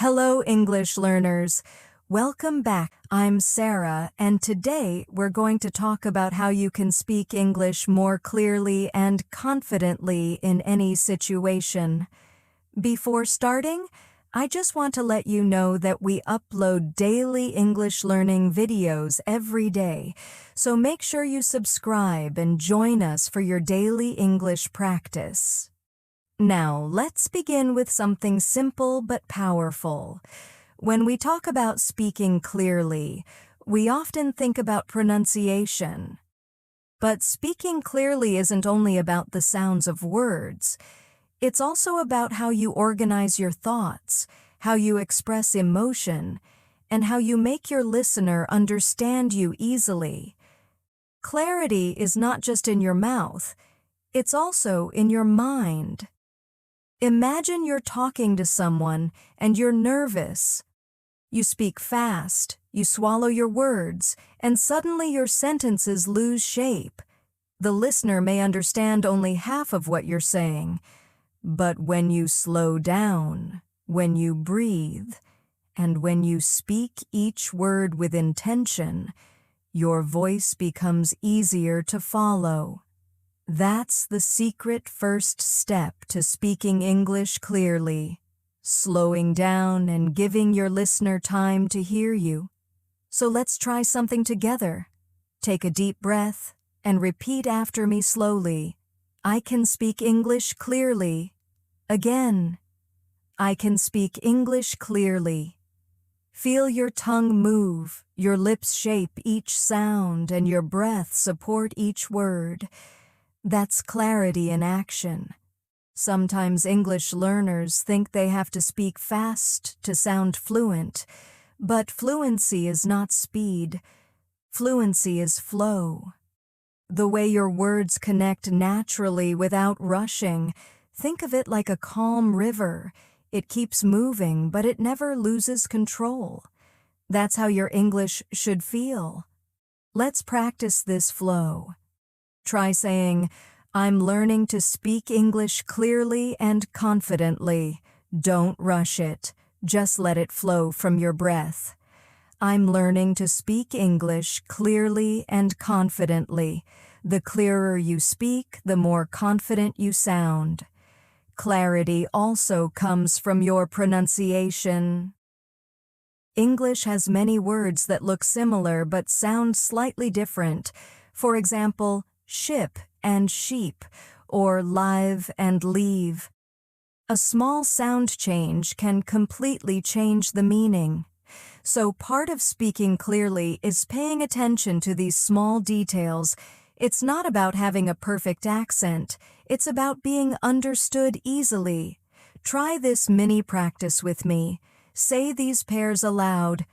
Hello, English learners. Welcome back. I'm Sarah, and today we're going to talk about how you can speak English more clearly and confidently in any situation. Before starting, I just want to let you know that we upload daily English learning videos every day, so make sure you subscribe and join us for your daily English practice. Now, let's begin with something simple but powerful. When we talk about speaking clearly, we often think about pronunciation. But speaking clearly isn't only about the sounds of words. It's also about how you organize your thoughts, how you express emotion, and how you make your listener understand you easily. Clarity is not just in your mouth, it's also in your mind. Imagine you're talking to someone and you're nervous. You speak fast, you swallow your words, and suddenly your sentences lose shape. The listener may understand only half of what you're saying, but when you slow down, when you breathe, and when you speak each word with intention, your voice becomes easier to follow. That's the secret first step to speaking English clearly, slowing down and giving your listener time to hear you. So let's try something together. Take a deep breath and repeat after me slowly. I can speak English clearly. Again. I can speak English clearly. Feel your tongue move, your lips shape each sound, and your breath support each word. That's clarity in action. Sometimes English learners think they have to speak fast to sound fluent, but fluency is not speed. Fluency is flow. The way your words connect naturally without rushing. Think of it like a calm river. It keeps moving, but it never loses control. That's how your English should feel. Let's practice this flow. Try saying, I'm learning to speak English clearly and confidently. Don't rush it. Just let it flow from your breath. I'm learning to speak English clearly and confidently. The clearer you speak, the more confident you sound. Clarity also comes from your pronunciation. English has many words that look similar but sound slightly different. For example, ship and sheep, or live and leave. A small sound change can completely change the meaning. So part of speaking clearly is paying attention to these small details. It's not about having a perfect accent. It's about being understood easily. Try this mini practice with me. Say these pairs aloud.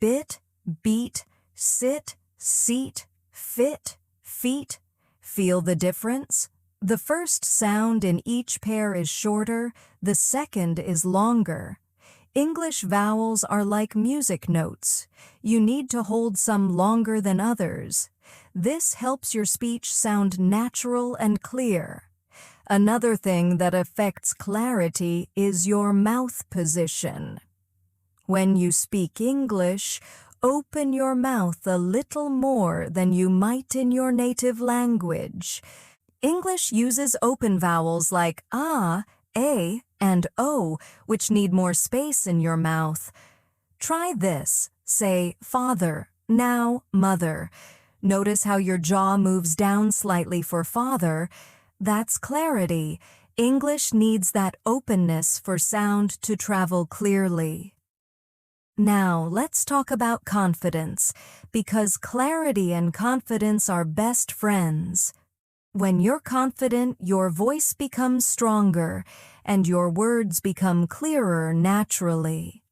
Bit, beat, sit, seat, fit, feet. Feel the difference? The first sound in each pair is shorter, the second is longer. English vowels are like music notes. You need to hold some longer than others. This helps your speech sound natural and clear. Another thing that affects clarity is your mouth position. When you speak English, open your mouth a little more than you might in your native language. English uses open vowels like a, and o, which need more space in your mouth. Try this. Say father, now mother. Notice how your jaw moves down slightly for father. That's clarity. English needs that openness for sound to travel clearly. Now, let's talk about confidence, because clarity and confidence are best friends. When you're confident, your voice becomes stronger, and your words become clearer naturally.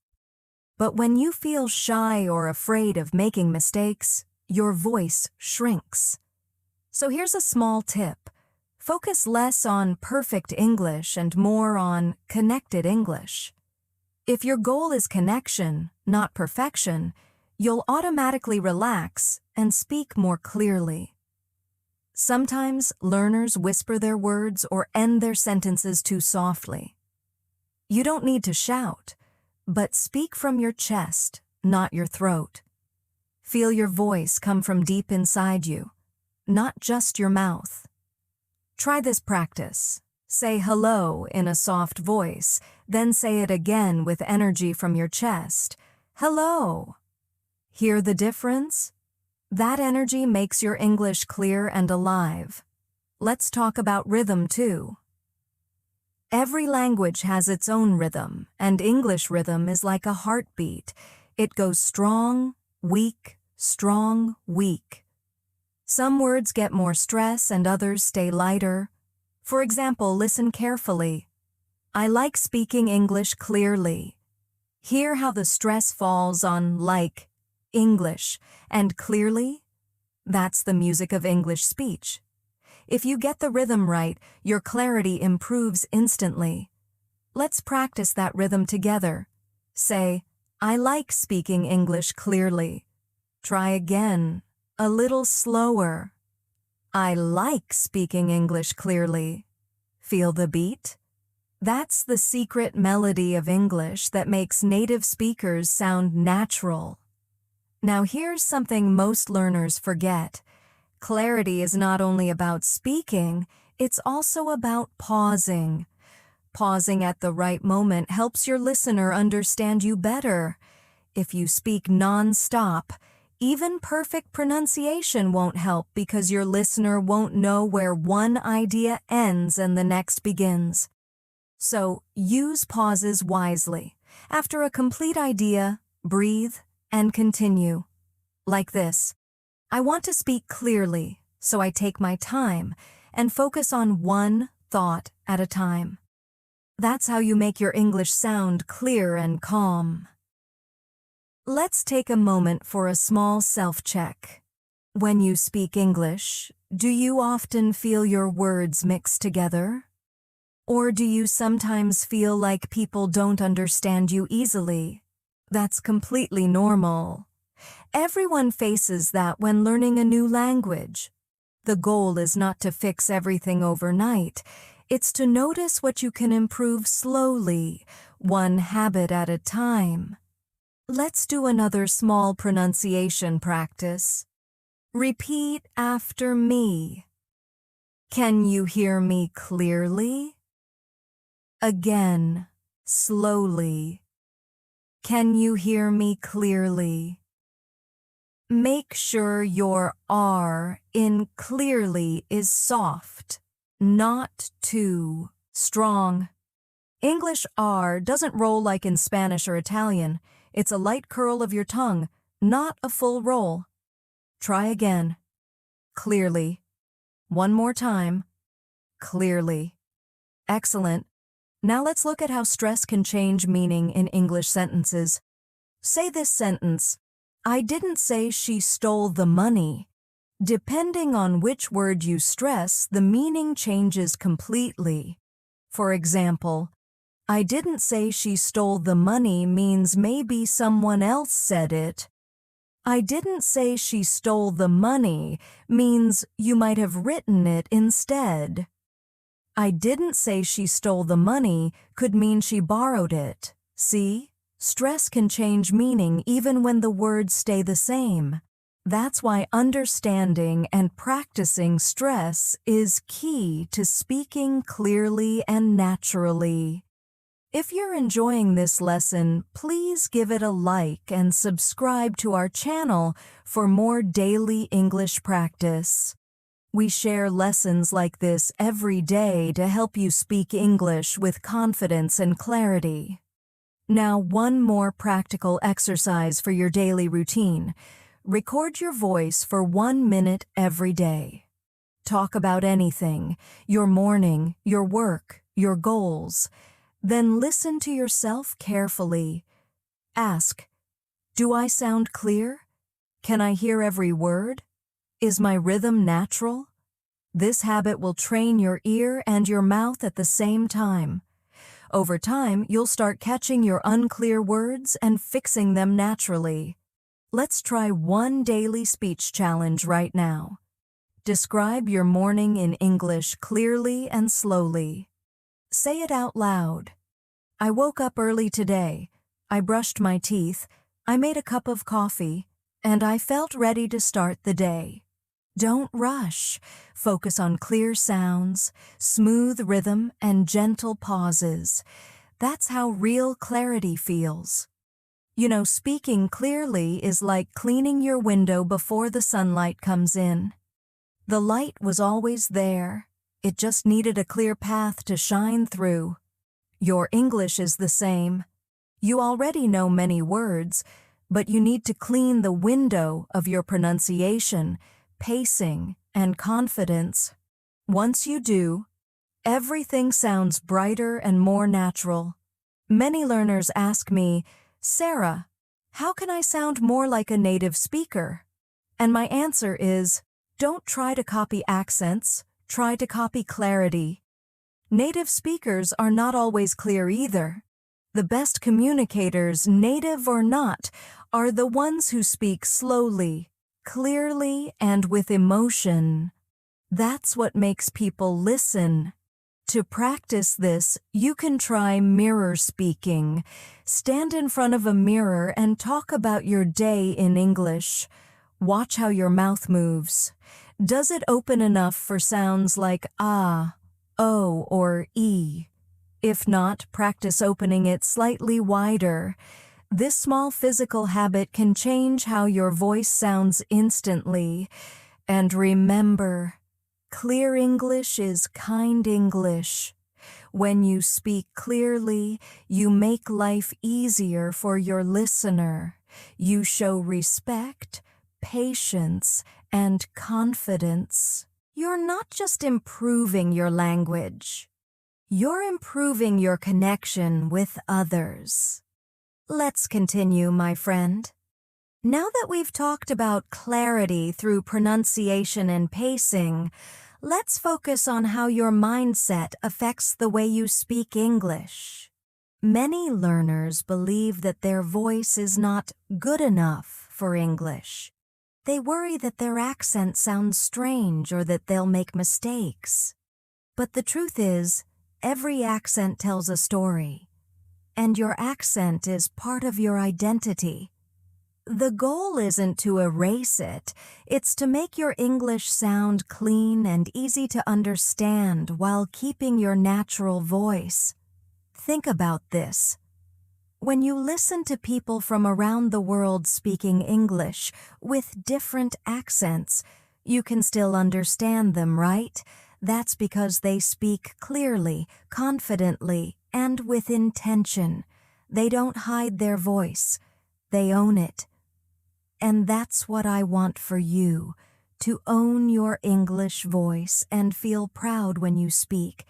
But when you feel shy or afraid of making mistakes, your voice shrinks. So here's a small tip. Focus less on perfect English and more on connected English. If your goal is connection, not perfection, you'll automatically relax and speak more clearly. Sometimes learners whisper their words or end their sentences too softly. You don't need to shout, but speak from your chest, not your throat. Feel your voice come from deep inside you, not just your mouth. Try this practice. Say hello in a soft voice, then say it again with energy from your chest. Hello. Hear the difference? That energy makes your English clear and alive. Let's talk about rhythm too. Every language has its own rhythm, and English rhythm is like a heartbeat. It goes strong, weak, strong, weak. Some words get more stress and others stay lighter. For example, listen carefully. I like speaking English clearly. Hear how the stress falls on like, English, and clearly? That's the music of English speech. If you get the rhythm right, your clarity improves instantly. Let's practice that rhythm together. Say, I like speaking English clearly. Try again, a little slower. I like speaking English clearly. Feel the beat? That's the secret melody of English that makes native speakers sound natural. Now here's something most learners forget. Clarity is not only about speaking, it's also about pausing. Pausing at the right moment helps your listener understand you better. If you speak non-stop, even perfect pronunciation won't help because your listener won't know where one idea ends and the next begins. So, use pauses wisely. After a complete idea, breathe and continue. Like this. I want to speak clearly, so I take my time and focus on one thought at a time. That's how you make your English sound clear and calm. Let's take a moment for a small self-check. When you speak English, do you often feel your words mixed together? Or do you sometimes feel like people don't understand you easily? That's completely normal. Everyone faces that when learning a new language. The goal is not to fix everything overnight. It's to notice what you can improve slowly, one habit at a time. Let's do another small pronunciation practice. Repeat after me. Can you hear me clearly? Again, slowly. Can you hear me clearly? Make sure your R in clearly is soft, not too strong. English R doesn't roll like in Spanish or Italian. It's a light curl of your tongue, not a full roll. Try again. Clearly. One more time. Clearly. Excellent. Now let's look at how stress can change meaning in English sentences. Say this sentence. I didn't say she stole the money. Depending on which word you stress, the meaning changes completely. For example, I didn't say she stole the money means maybe someone else said it. I didn't say she stole the money means you might have written it instead. I didn't say she stole the money could mean she borrowed it. See? Stress can change meaning even when the words stay the same. That's why understanding and practicing stress is key to speaking clearly and naturally. If you're enjoying this lesson, please give it a like and subscribe to our channel for more daily English practice. We share lessons like this every day to help you speak English with confidence and clarity. Now, one more practical exercise for your daily routine. Record your voice for 1 minute every day. Talk about anything, your morning, your work, your goals. Then listen to yourself carefully. Ask, do I sound clear? Can I hear every word? Is my rhythm natural? This habit will train your ear and your mouth at the same time. Over time, you'll start catching your unclear words and fixing them naturally. Let's try one daily speech challenge right now. Describe your morning in English clearly and slowly. Say it out loud. I woke up early today. I brushed my teeth, I made a cup of coffee, and I felt ready to start the day. Don't rush. Focus on clear sounds, smooth rhythm, and gentle pauses. That's how real clarity feels. You know, speaking clearly is like cleaning your window before the sunlight comes in. The light was always there. It just needed a clear path to shine through. Your English is the same. You already know many words, but you need to clean the window of your pronunciation, pacing, and confidence. Once you do, everything sounds brighter and more natural. Many learners ask me, "Sarah, how can I sound more like a native speaker?" And my answer is, don't try to copy accents, try to copy clarity. Native speakers are not always clear either. The best communicators, native or not, are the ones who speak slowly, clearly, and with emotion. That's what makes people listen. To practice this, you can try mirror speaking. Stand in front of a mirror and talk about your day in English. Watch how your mouth moves. Does it open enough for sounds like ah, o, or e? If not, practice opening it slightly wider. This small physical habit can change how your voice sounds instantly. And remember, clear English is kind English. When you speak clearly, you make life easier for your listener. You show respect, patience, and confidence. You're not just improving your language. You're improving your connection with others. Let's continue, my friend. Now that we've talked about clarity through pronunciation and pacing, let's focus on how your mindset affects the way you speak English. Many learners believe that their voice is not good enough for English. They worry that their accent sounds strange or that they'll make mistakes. But the truth is, every accent tells a story, and your accent is part of your identity. The goal isn't to erase it, it's to make your English sound clean and easy to understand while keeping your natural voice. Think about this. When you listen to people from around the world speaking English with different accents, you can still understand them, right? That's because they speak clearly, confidently, and with intention. They don't hide their voice. They own it. And that's what I want for you, to own your English voice and feel proud when you speak.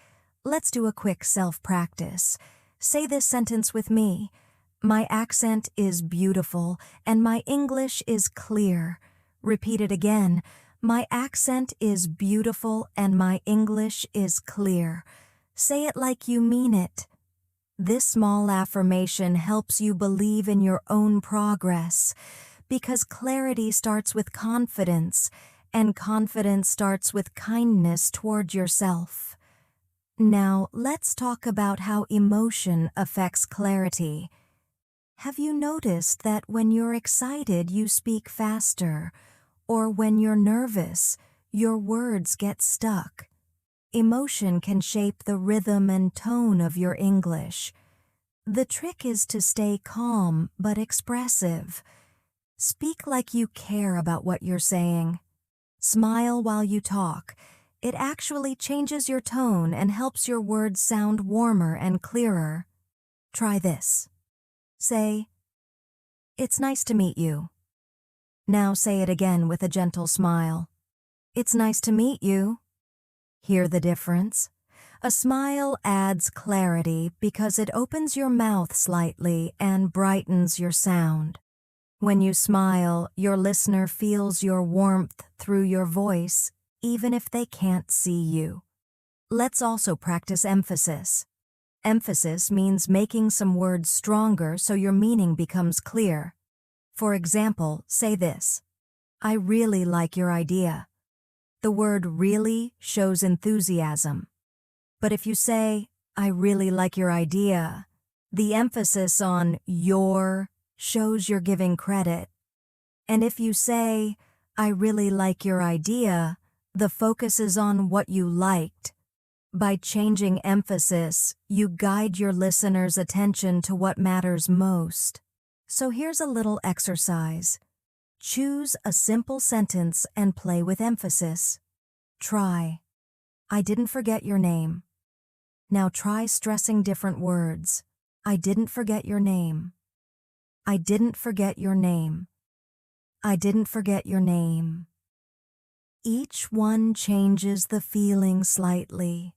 Let's do a quick self-practice. Say this sentence with me. My accent is beautiful and my English is clear. Repeat it again. My accent is beautiful and my English is clear. Say it like you mean it. This small affirmation helps you believe in your own progress, because clarity starts with confidence, and confidence starts with kindness toward yourself. Now, let's talk about how emotion affects clarity. Have you noticed that when you're excited, you speak faster? Or when you're nervous, your words get stuck? Emotion can shape the rhythm and tone of your English. The trick is to stay calm but expressive. Speak like you care about what you're saying. Smile while you talk. It actually changes your tone and helps your words sound warmer and clearer. Try this. Say, "It's nice to meet you." Now say it again with a gentle smile. "It's nice to meet you." Hear the difference? A smile adds clarity because it opens your mouth slightly and brightens your sound. When you smile, your listener feels your warmth through your voice, even if they can't see you. Let's also practice emphasis. Emphasis means making some words stronger so your meaning becomes clear. For example, say this: "I really like your idea." The word really shows enthusiasm. But if you say, "I really like your idea," The emphasis on your shows you're giving credit. And if you say, I really like your idea, the focus is on what you liked. By changing emphasis, you guide your listener's attention to what matters most. So here's a little exercise. Choose a simple sentence and play with emphasis. Try, I didn't forget your name. Now try stressing different words. I didn't forget your name. I didn't forget your name. I didn't forget your name. Each one changes the feeling slightly.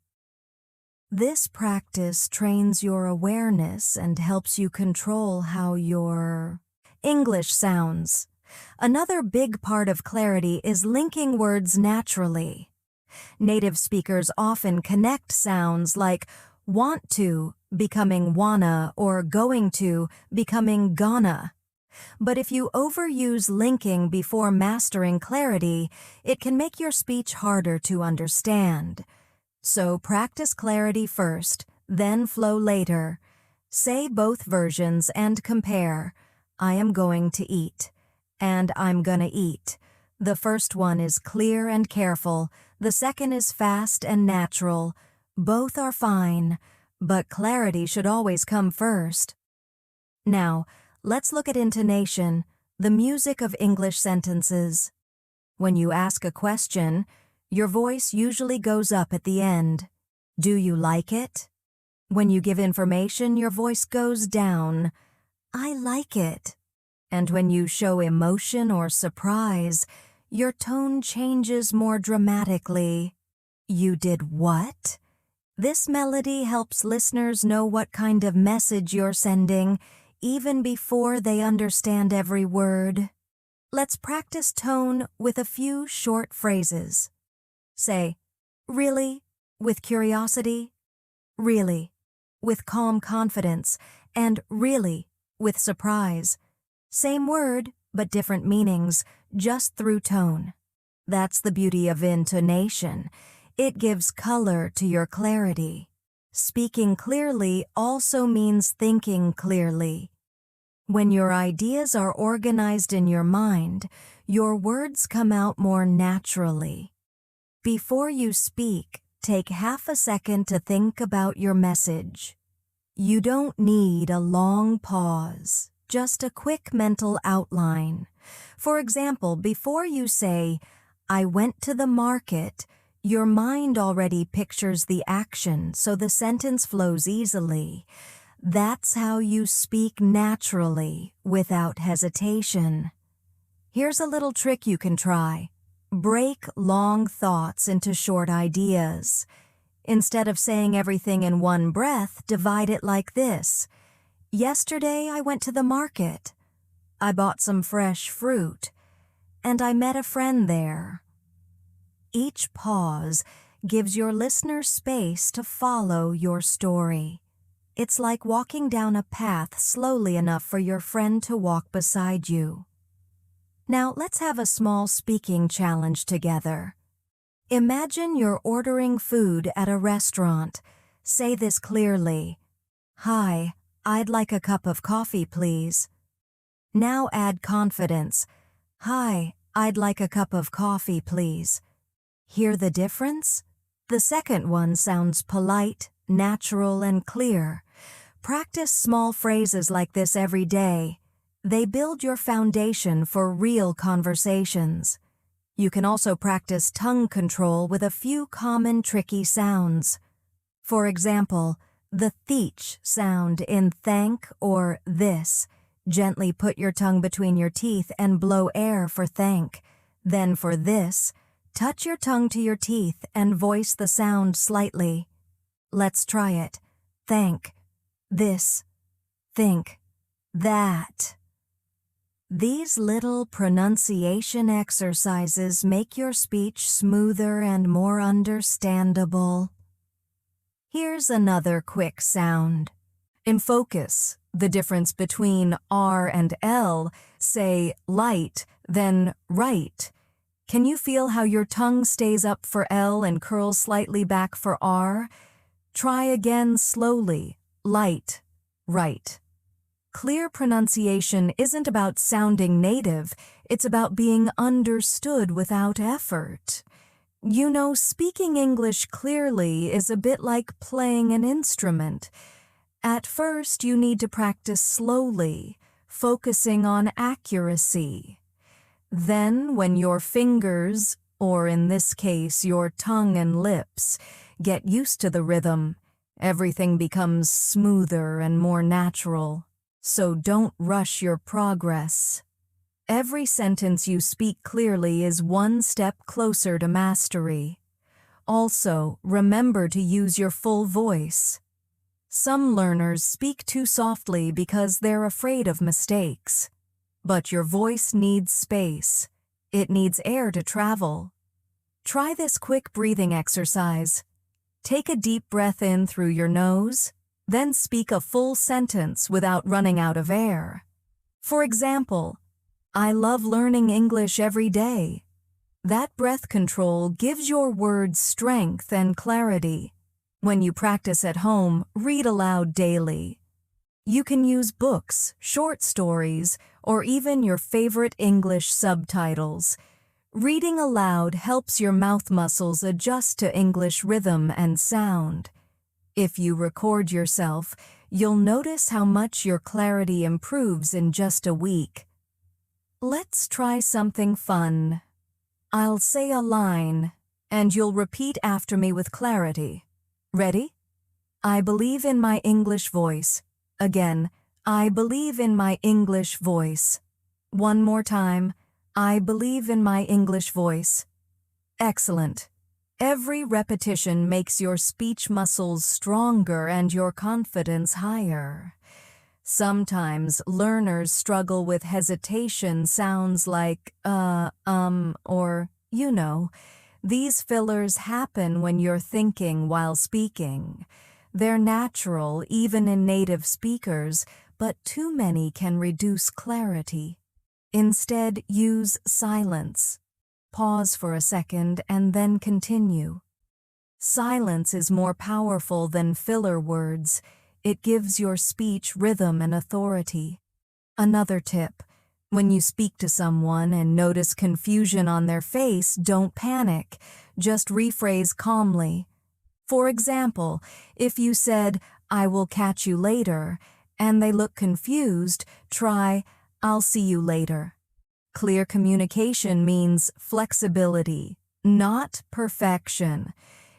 This practice trains your awareness and helps you control how your English sounds. Another big part of clarity is linking words naturally. Native speakers often connect sounds like want to becoming wanna or going to becoming gonna. But if you overuse linking before mastering clarity, it can make your speech harder to understand. So practice clarity first, then flow later. Say both versions and compare. I am going to eat, and I'm gonna eat. The first one is clear and careful. The second is fast and natural. Both are fine, but clarity should always come first. Now, let's look at intonation, the music of English sentences. When you ask a question, your voice usually goes up at the end. Do you like it? When you give information, your voice goes down. I like it. And when you show emotion or surprise, your tone changes more dramatically. You did what? This melody helps listeners know what kind of message you're sending, even before they understand every word. Let's practice tone with a few short phrases. Say, really, with curiosity, really, with calm confidence, and really, with surprise. Same word, but different meanings, just through tone. That's the beauty of intonation. It gives color to your clarity. Speaking clearly also means thinking clearly. When your ideas are organized in your mind, your words come out more naturally. Before you speak, take half a second to think about your message. You don't need a long pause, just a quick mental outline. For example, before you say, I went to the market, your mind already pictures the action, so the sentence flows easily. That's how you speak naturally, without hesitation. Here's a little trick you can try. Break long thoughts into short ideas. Instead of saying everything in one breath, divide it like this. Yesterday I went to the market. I bought some fresh fruit, and I met a friend there. Each pause gives your listener space to follow your story. It's like walking down a path slowly enough for your friend to walk beside you. Now let's have a small speaking challenge together. Imagine you're ordering food at a restaurant. Say this clearly. Hi, I'd like a cup of coffee, please. Now add confidence. Hi, I'd like a cup of coffee, please. Hear the difference? The second one sounds polite, natural, and clear. Practice small phrases like this every day. They build your foundation for real conversations. You can also practice tongue control with a few common tricky sounds. For example, the th sound in thank or this. Gently put your tongue between your teeth and blow air for thank. Then for this, touch your tongue to your teeth and voice the sound slightly. Let's try it. Thank, this, think, that. These little pronunciation exercises make your speech smoother and more understandable. Here's another quick sound. In focus, the difference between R and L, say light, then right. Can you feel how your tongue stays up for L and curls slightly back for R? Try again slowly, light, Right. Clear pronunciation isn't about sounding native, it's about being understood without effort. You know, speaking English clearly is a bit like playing an instrument. At first, you need to practice slowly, focusing on accuracy. Then, when your fingers, or in this case, your tongue and lips, get used to the rhythm, everything becomes smoother and more natural. So don't rush your progress. Every sentence you speak clearly is one step closer to mastery. Also, remember to use your full voice. Some learners speak too softly because they're afraid of mistakes. But your voice needs space. It needs air to travel. Try this quick breathing exercise. Take a deep breath in through your nose, then speak a full sentence without running out of air. For example, I love learning English every day. That breath control gives your words strength and clarity. When you practice at home, read aloud daily. You can use books, short stories, or even your favorite English subtitles. Reading aloud helps your mouth muscles adjust to English rhythm and sound. If you record yourself, you'll notice how much your clarity improves in just a week. Let's try something fun. I'll say a line, and you'll repeat after me with clarity. Ready? I believe in my English voice. Again, I believe in my English voice. One more time. I believe in my English voice. Excellent. Every repetition makes your speech muscles stronger and your confidence higher. Sometimes learners struggle with hesitation sounds like or you know. These fillers happen when you're thinking while speaking. They're natural even in native speakers, but too many can reduce clarity. Instead, use silence. Pause for a second and then continue. Silence is more powerful than filler words. It gives your speech rhythm and authority. Another tip: when you speak to someone and notice confusion on their face, don't panic. Just rephrase calmly. For example, if you said, I will catch you later, and they look confused, try, I'll see you later. Clear communication means flexibility, not perfection.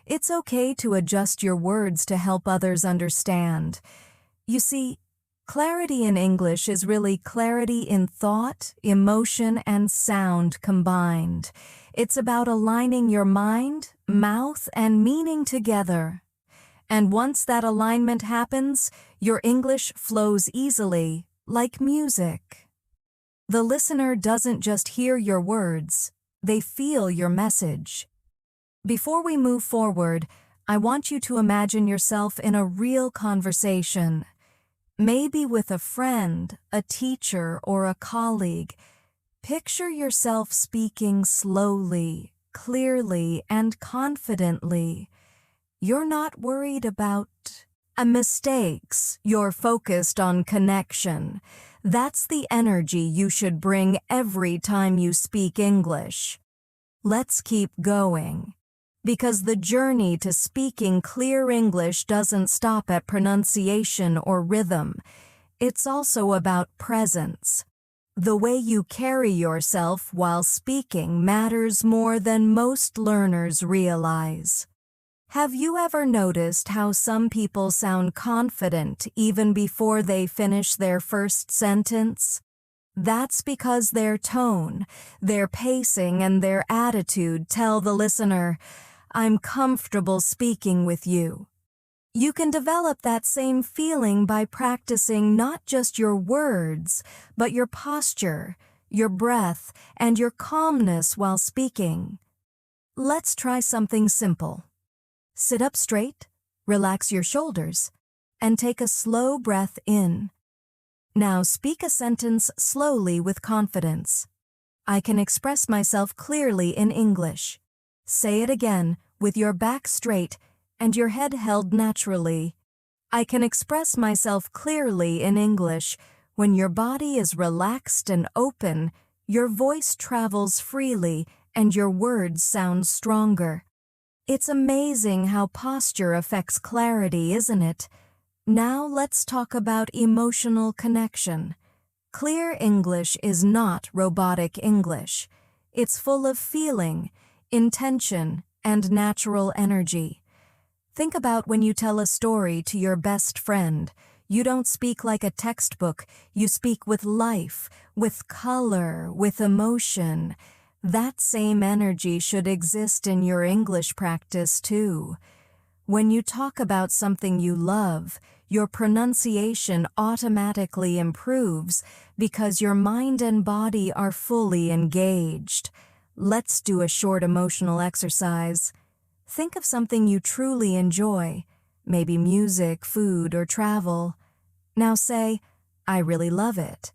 It's okay to adjust your words to help others understand. You see, clarity in English is really clarity in thought, emotion, and sound combined. It's about aligning your mind, mouth, and meaning together. And once that alignment happens, your English flows easily, like music. The listener doesn't just hear your words, they feel your message. Before we move forward, I want you to imagine yourself in a real conversation. Maybe with a friend, a teacher, or a colleague. Picture yourself speaking slowly, clearly, and confidently. You're not worried about mistakes. You're focused on connection. That's the energy you should bring every time you speak English. Let's keep going. Because the journey to speaking clear English doesn't stop at pronunciation or rhythm. It's also about presence. The way you carry yourself while speaking matters more than most learners realize. Have you ever noticed how some people sound confident even before they finish their first sentence? That's because their tone, their pacing, and their attitude tell the listener, I'm comfortable speaking with you. You can develop that same feeling by practicing not just your words, but your posture, your breath, and your calmness while speaking. Let's try something simple. Sit up straight, relax your shoulders, and take a slow breath in. Now speak a sentence slowly with confidence. I can express myself clearly in English. Say it again with your back straight and your head held naturally. I can express myself clearly in English. When your body is relaxed and open, your voice travels freely and your words sound stronger. It's amazing how posture affects clarity, isn't it? Now let's talk about emotional connection. Clear English is not robotic English. It's full of feeling, intention, and natural energy. Think about when you tell a story to your best friend. You don't speak like a textbook. You speak with life, with color, with emotion. That same energy should exist in your English practice too. When you talk about something you love, your pronunciation automatically improves because your mind and body are fully engaged. Let's do a short emotional exercise. Think of something you truly enjoy, maybe music, food, or travel. Now say, I really love it.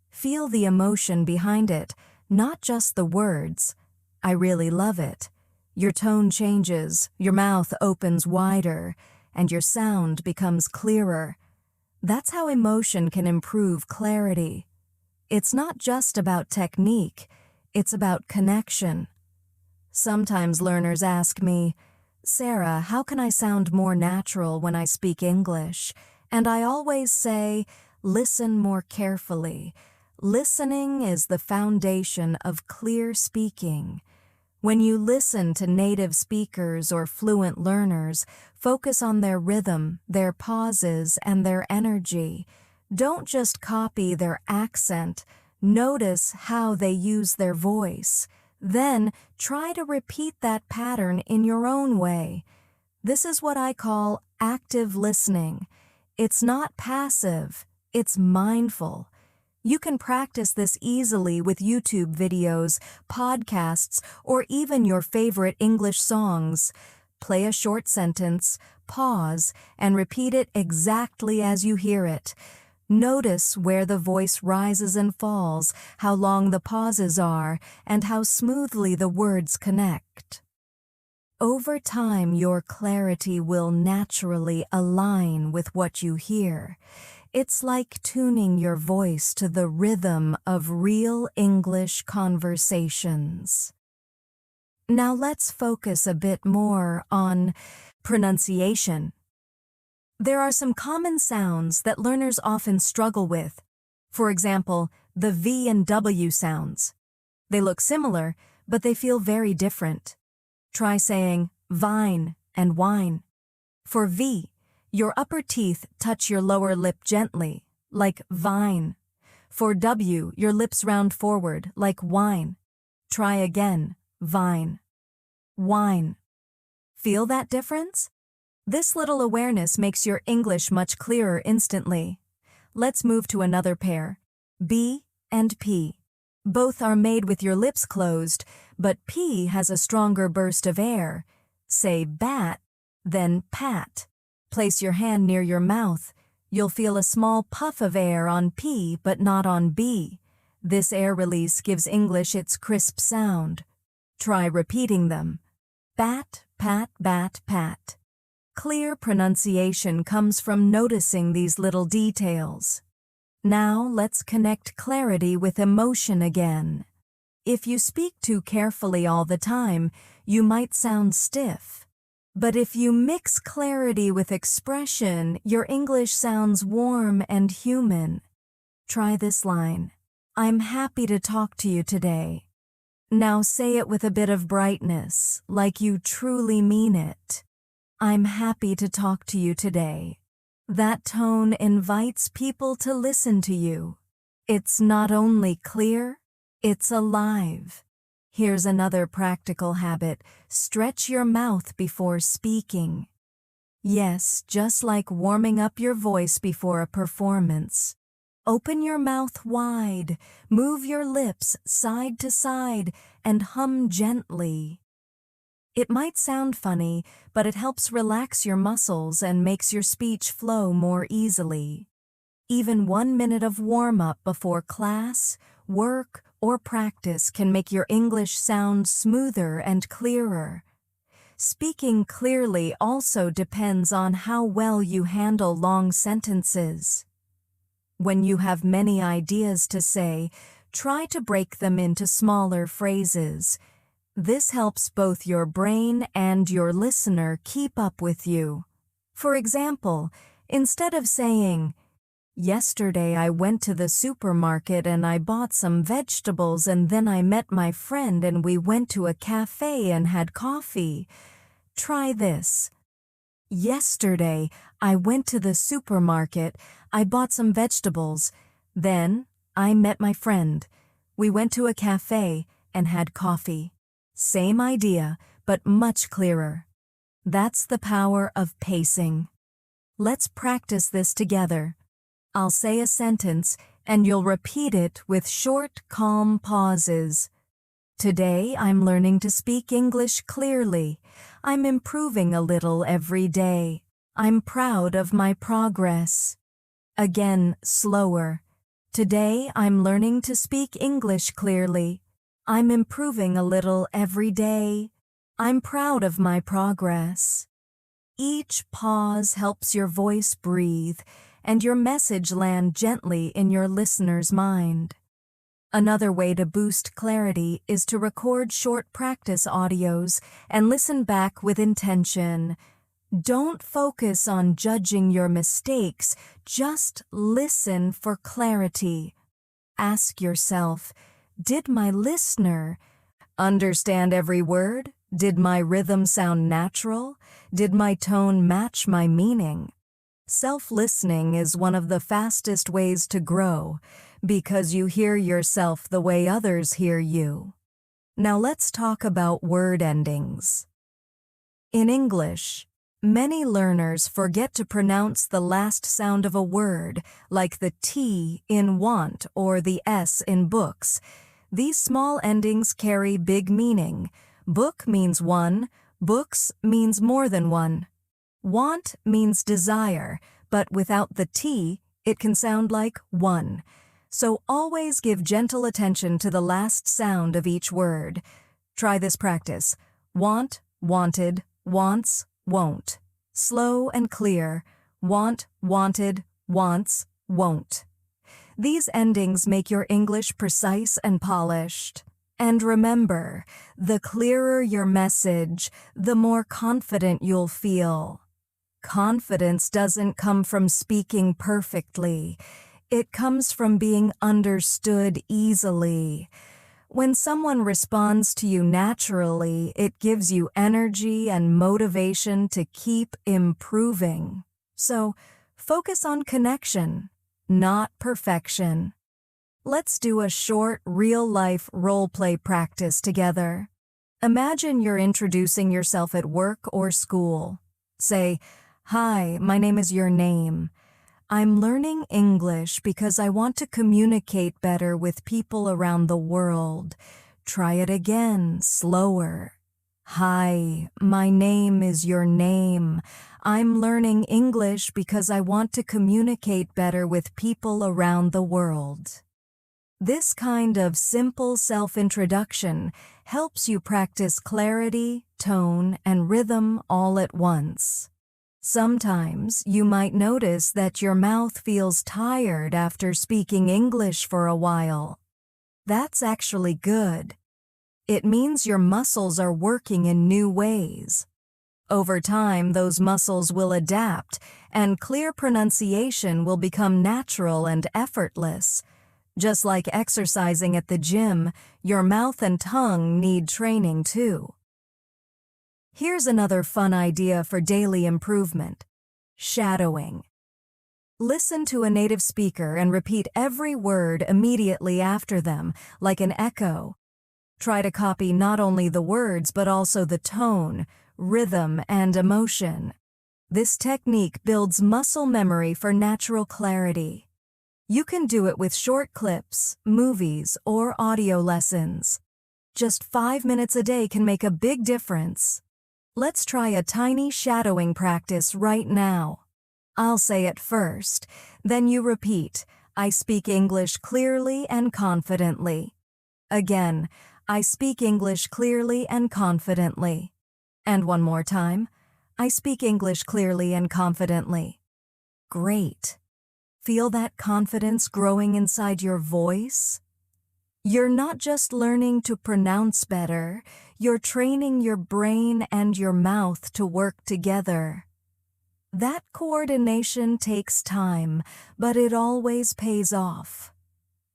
Feel the emotion behind it, not just the words. I really love it. Your tone changes, your mouth opens wider, and your sound becomes clearer. That's how emotion can improve clarity. It's not just about technique, it's about connection. Sometimes learners ask me, Sarah, how can I sound more natural when I speak English? And I always say, listen more carefully. Listening is the foundation of clear speaking. When you listen to native speakers or fluent learners, focus on their rhythm, their pauses, and their energy. Don't just copy their accent. Notice how they use their voice. Then try to repeat that pattern in your own way. This is what I call active listening. It's not passive, it's mindful. You can practice this easily with YouTube videos, podcasts, or even your favorite English songs. Play a short sentence, pause, and repeat it exactly as you hear it. Notice where the voice rises and falls, how long the pauses are, and how smoothly the words connect. Over time, your clarity will naturally align with what you hear. It's like tuning your voice to the rhythm of real English conversations. Now let's focus a bit more on pronunciation. There are some common sounds that learners often struggle with. For example, the V and W sounds. They look similar, but they feel very different. Try saying vine and wine. For V, your upper teeth touch your lower lip gently, like vine. For W, your lips round forward, like wine. Try again, vine. Wine. Feel that difference? This little awareness makes your English much clearer instantly. Let's move to another pair, B and P. Both are made with your lips closed, but P has a stronger burst of air. Say bat, then pat. Place your hand near your mouth. You'll feel a small puff of air on P but not on B. This air release gives English its crisp sound. Try repeating them. Bat, pat, bat, pat. Clear pronunciation comes from noticing these little details. Now let's connect clarity with emotion again. If you speak too carefully all the time, you might sound stiff. But if you mix clarity with expression, your English sounds warm and human. Try this line. I'm happy to talk to you today. Now say it with a bit of brightness, like you truly mean it. I'm happy to talk to you today. That tone invites people to listen to you. It's not only clear, it's alive. Here's another practical habit. Stretch your mouth before speaking. Yes, just like warming up your voice before a performance. Open your mouth wide, move your lips side to side, and hum gently. It might sound funny, but it helps relax your muscles and makes your speech flow more easily. Even 1 minute of warm-up before class, work, or practice can make your English sound smoother and clearer. Speaking clearly also depends on how well you handle long sentences. When you have many ideas to say, try to break them into smaller phrases. This helps both your brain and your listener keep up with you. For example, instead of saying, "Yesterday I went to the supermarket and I bought some vegetables and then I met my friend and we went to a cafe and had coffee," try this. "Yesterday I went to the supermarket, I bought some vegetables, then I met my friend. We went to a cafe and had coffee." Same idea, but much clearer. That's the power of pacing. Let's practice this together. I'll say a sentence, and you'll repeat it with short, calm pauses. Today, I'm learning to speak English clearly. I'm improving a little every day. I'm proud of my progress. Again, slower. Today, I'm learning to speak English clearly. I'm improving a little every day. I'm proud of my progress. Each pause helps your voice breathe and your message land gently in your listener's mind. Another way to boost clarity is to record short practice audios and listen back with intention. Don't focus on judging your mistakes, just listen for clarity. Ask yourself, did my listener understand every word? Did my rhythm sound natural? Did my tone match my meaning? Self-listening is one of the fastest ways to grow because you hear yourself the way others hear you. Now let's talk about word endings. In English, many learners forget to pronounce the last sound of a word, like the T in want or the S in books. These small endings carry big meaning. Book means one, books means more than one. Want means desire, but without the T, it can sound like one. So always give gentle attention to the last sound of each word. Try this practice. Want, wanted, wants, won't. Slow and clear. Want, wanted, wants, won't. These endings make your English precise and polished. And remember, the clearer your message, the more confident you'll feel. Confidence doesn't come from speaking perfectly. It comes from being understood easily. When someone responds to you naturally, it gives you energy and motivation to keep improving. So, focus on connection, not perfection. Let's do a short, real-life role-play practice together. Imagine you're introducing yourself at work or school. Say, "Hi, my name is your name. I'm learning English because I want to communicate better with people around the world." Try it again, slower. "Hi, my name is your name. I'm learning English because I want to communicate better with people around the world." This kind of simple self-introduction helps you practice clarity, tone, and rhythm all at once. Sometimes you might notice that your mouth feels tired after speaking English for a while. That's actually good. It means your muscles are working in new ways. Over time, those muscles will adapt, and clear pronunciation will become natural and effortless. Just like exercising at the gym, your mouth and tongue need training too. Here's another fun idea for daily improvement: shadowing. Listen to a native speaker and repeat every word immediately after them, like an echo. Try to copy not only the words but also the tone, rhythm, and emotion. This technique builds muscle memory for natural clarity. You can do it with short clips, movies, or audio lessons. Just 5 minutes a day can make a big difference. Let's try a tiny shadowing practice right now. I'll say it first, then you repeat, "I speak English clearly and confidently." Again, "I speak English clearly and confidently." And one more time. I speak English clearly and confidently. Great. Feel that confidence growing inside your voice? You're not just learning to pronounce better, you're training your brain and your mouth to work together. That coordination takes time, but it always pays off.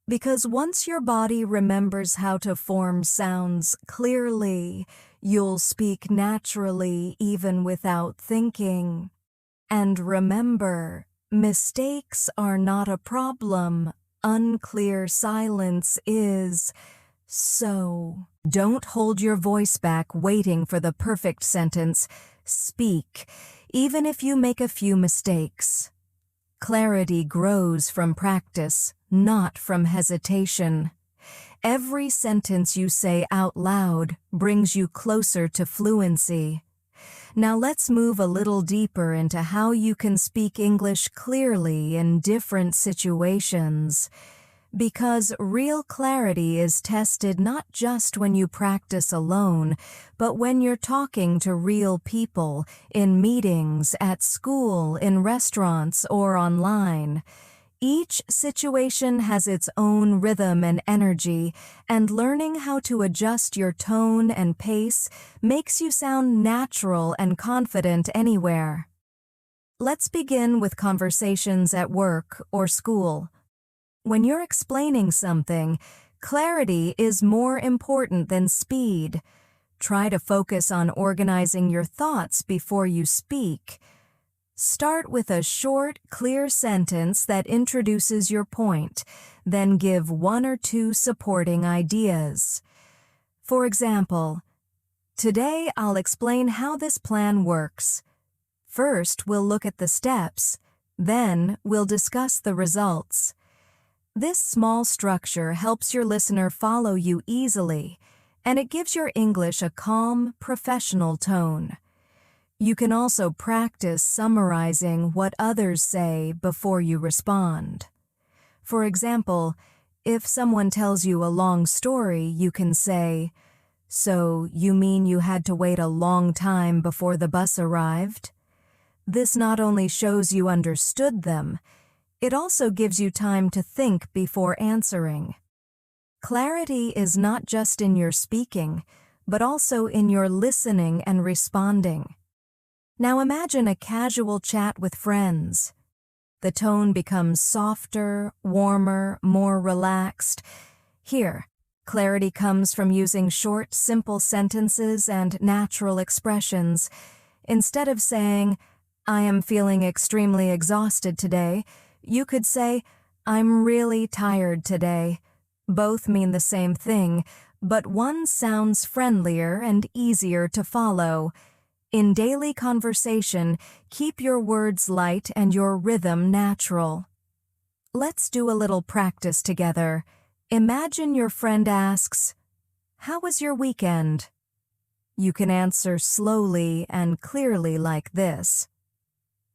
Because once your body remembers how to form sounds clearly, you'll speak naturally even without thinking. And remember, mistakes are not a problem. Unclear silence is. So, don't hold your voice back waiting for the perfect sentence. Speak, even if you make a few mistakes. Clarity grows from practice, not from hesitation. Every sentence you say out loud brings you closer to fluency. Now let's move a little deeper into how you can speak English clearly in different situations. Because real clarity is tested not just when you practice alone, but when you're talking to real people, in meetings, at school, in restaurants, or online. Each situation has its own rhythm and energy, and learning how to adjust your tone and pace makes you sound natural and confident anywhere. Let's begin with conversations at work or school. When you're explaining something, clarity is more important than speed. Try to focus on organizing your thoughts before you speak. Start with a short, clear sentence that introduces your point, then give one or two supporting ideas. For example, today I'll explain how this plan works. First, we'll look at the steps, then we'll discuss the results. This small structure helps your listener follow you easily, and it gives your English a calm, professional tone. You can also practice summarizing what others say before you respond. For example, if someone tells you a long story, you can say, "So, you mean you had to wait a long time before the bus arrived?" This not only shows you understood them, it also gives you time to think before answering. Clarity is not just in your speaking, but also in your listening and responding. Now imagine a casual chat with friends. The tone becomes softer, warmer, more relaxed. Here, clarity comes from using short, simple sentences and natural expressions. Instead of saying, "I am feeling extremely exhausted today," you could say, "I'm really tired today." Both mean the same thing, but one sounds friendlier and easier to follow. In daily conversation, keep your words light and your rhythm natural. Let's do a little practice together. Imagine your friend asks, "How was your weekend?" You can answer slowly and clearly like this.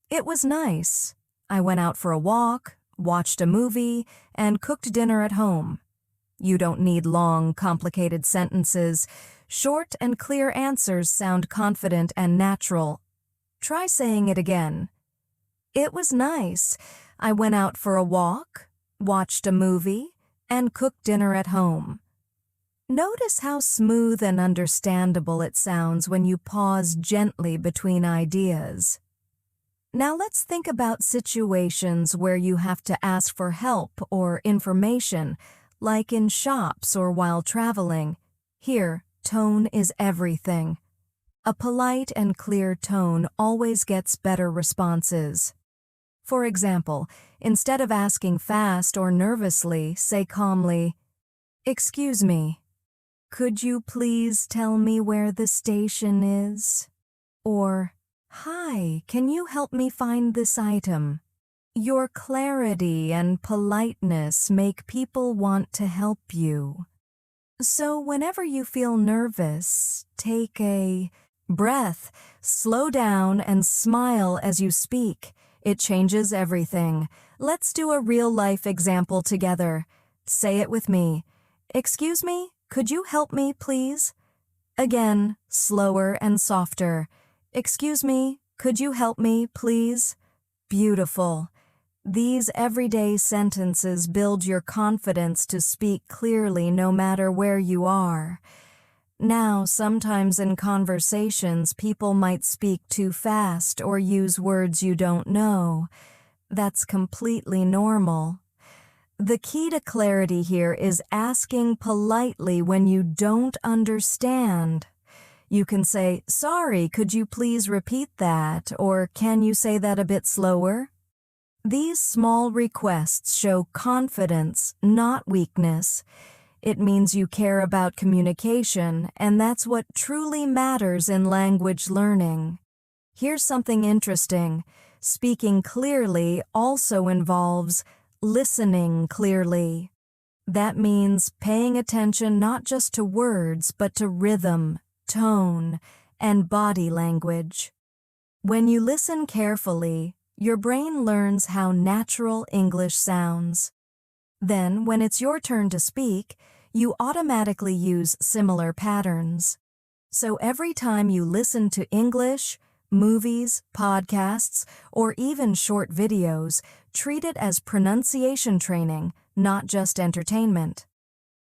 "It was nice. I went out for a walk, watched a movie, and cooked dinner at home." You don't need long, complicated sentences. Short and clear answers sound confident and natural. Try saying it again. "It was nice. I went out for a walk, watched a movie, and cooked dinner at home." Notice how smooth and understandable it sounds when you pause gently between ideas. Now let's think about situations where you have to ask for help or information, like in shops or while traveling. Here, tone is everything. A polite and clear tone always gets better responses. For example, instead of asking fast or nervously, say calmly, "Excuse me, could you please tell me where the station is?" Or, "Hi, can you help me find this item?" Your clarity and politeness make people want to help you. So whenever you feel nervous, take a breath, slow down, and smile as you speak. It changes everything. Let's do a real-life example together. Say it with me. "Excuse me, could you help me, please?" Again, slower and softer. Excuse me, could you help me, please? Beautiful. These everyday sentences build your confidence to speak clearly no matter where you are. Now, sometimes in conversations, people might speak too fast or use words you don't know. That's completely normal. The key to clarity here is asking politely when you don't understand. You can say, "Sorry, could you please repeat that?" Or, "Can you say that a bit slower?" These small requests show confidence, not weakness. It means you care about communication, and that's what truly matters in language learning. Here's something interesting. Speaking clearly also involves listening clearly. That means paying attention not just to words, but to rhythm, tone, and body language. When you listen carefully, your brain learns how natural English sounds. Then, when it's your turn to speak, you automatically use similar patterns. So every time you listen to English, movies, podcasts, or even short videos, treat it as pronunciation training, not just entertainment.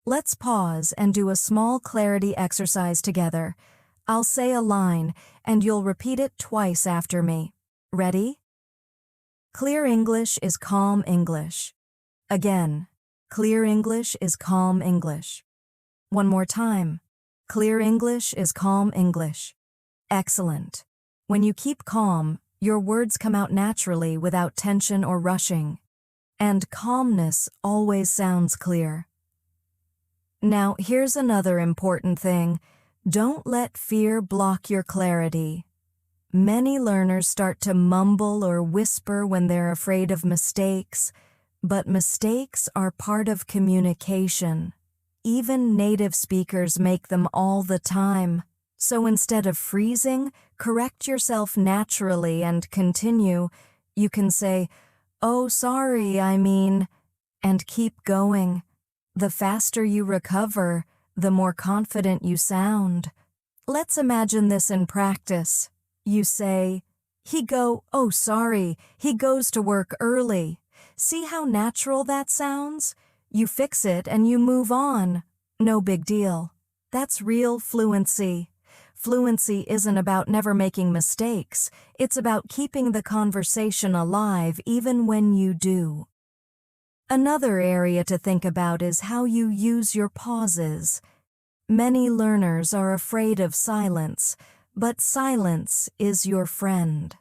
Let's pause and do a small clarity exercise together. I'll say a line, and you'll repeat it twice after me. Ready? Clear English is calm English. Again, clear English is calm English. One more time. Clear English is calm English. Excellent. When you keep calm, your words come out naturally without tension or rushing. And calmness always sounds clear. Now, here's another important thing. Don't let fear block your clarity. Many learners start to mumble or whisper when they're afraid of mistakes, but mistakes are part of communication. Even native speakers make them all the time. So instead of freezing, correct yourself naturally and continue. You can say, "Oh, sorry, and keep going. The faster you recover, the more confident you sound. Let's imagine this in practice. You say, "Oh, sorry, he goes to work early." See how natural that sounds? You fix it and you move on. No big deal. That's real fluency. Fluency isn't about never making mistakes. It's about keeping the conversation alive even when you do. Another area to think about is how you use your pauses. Many learners are afraid of silence, but silence is your friend.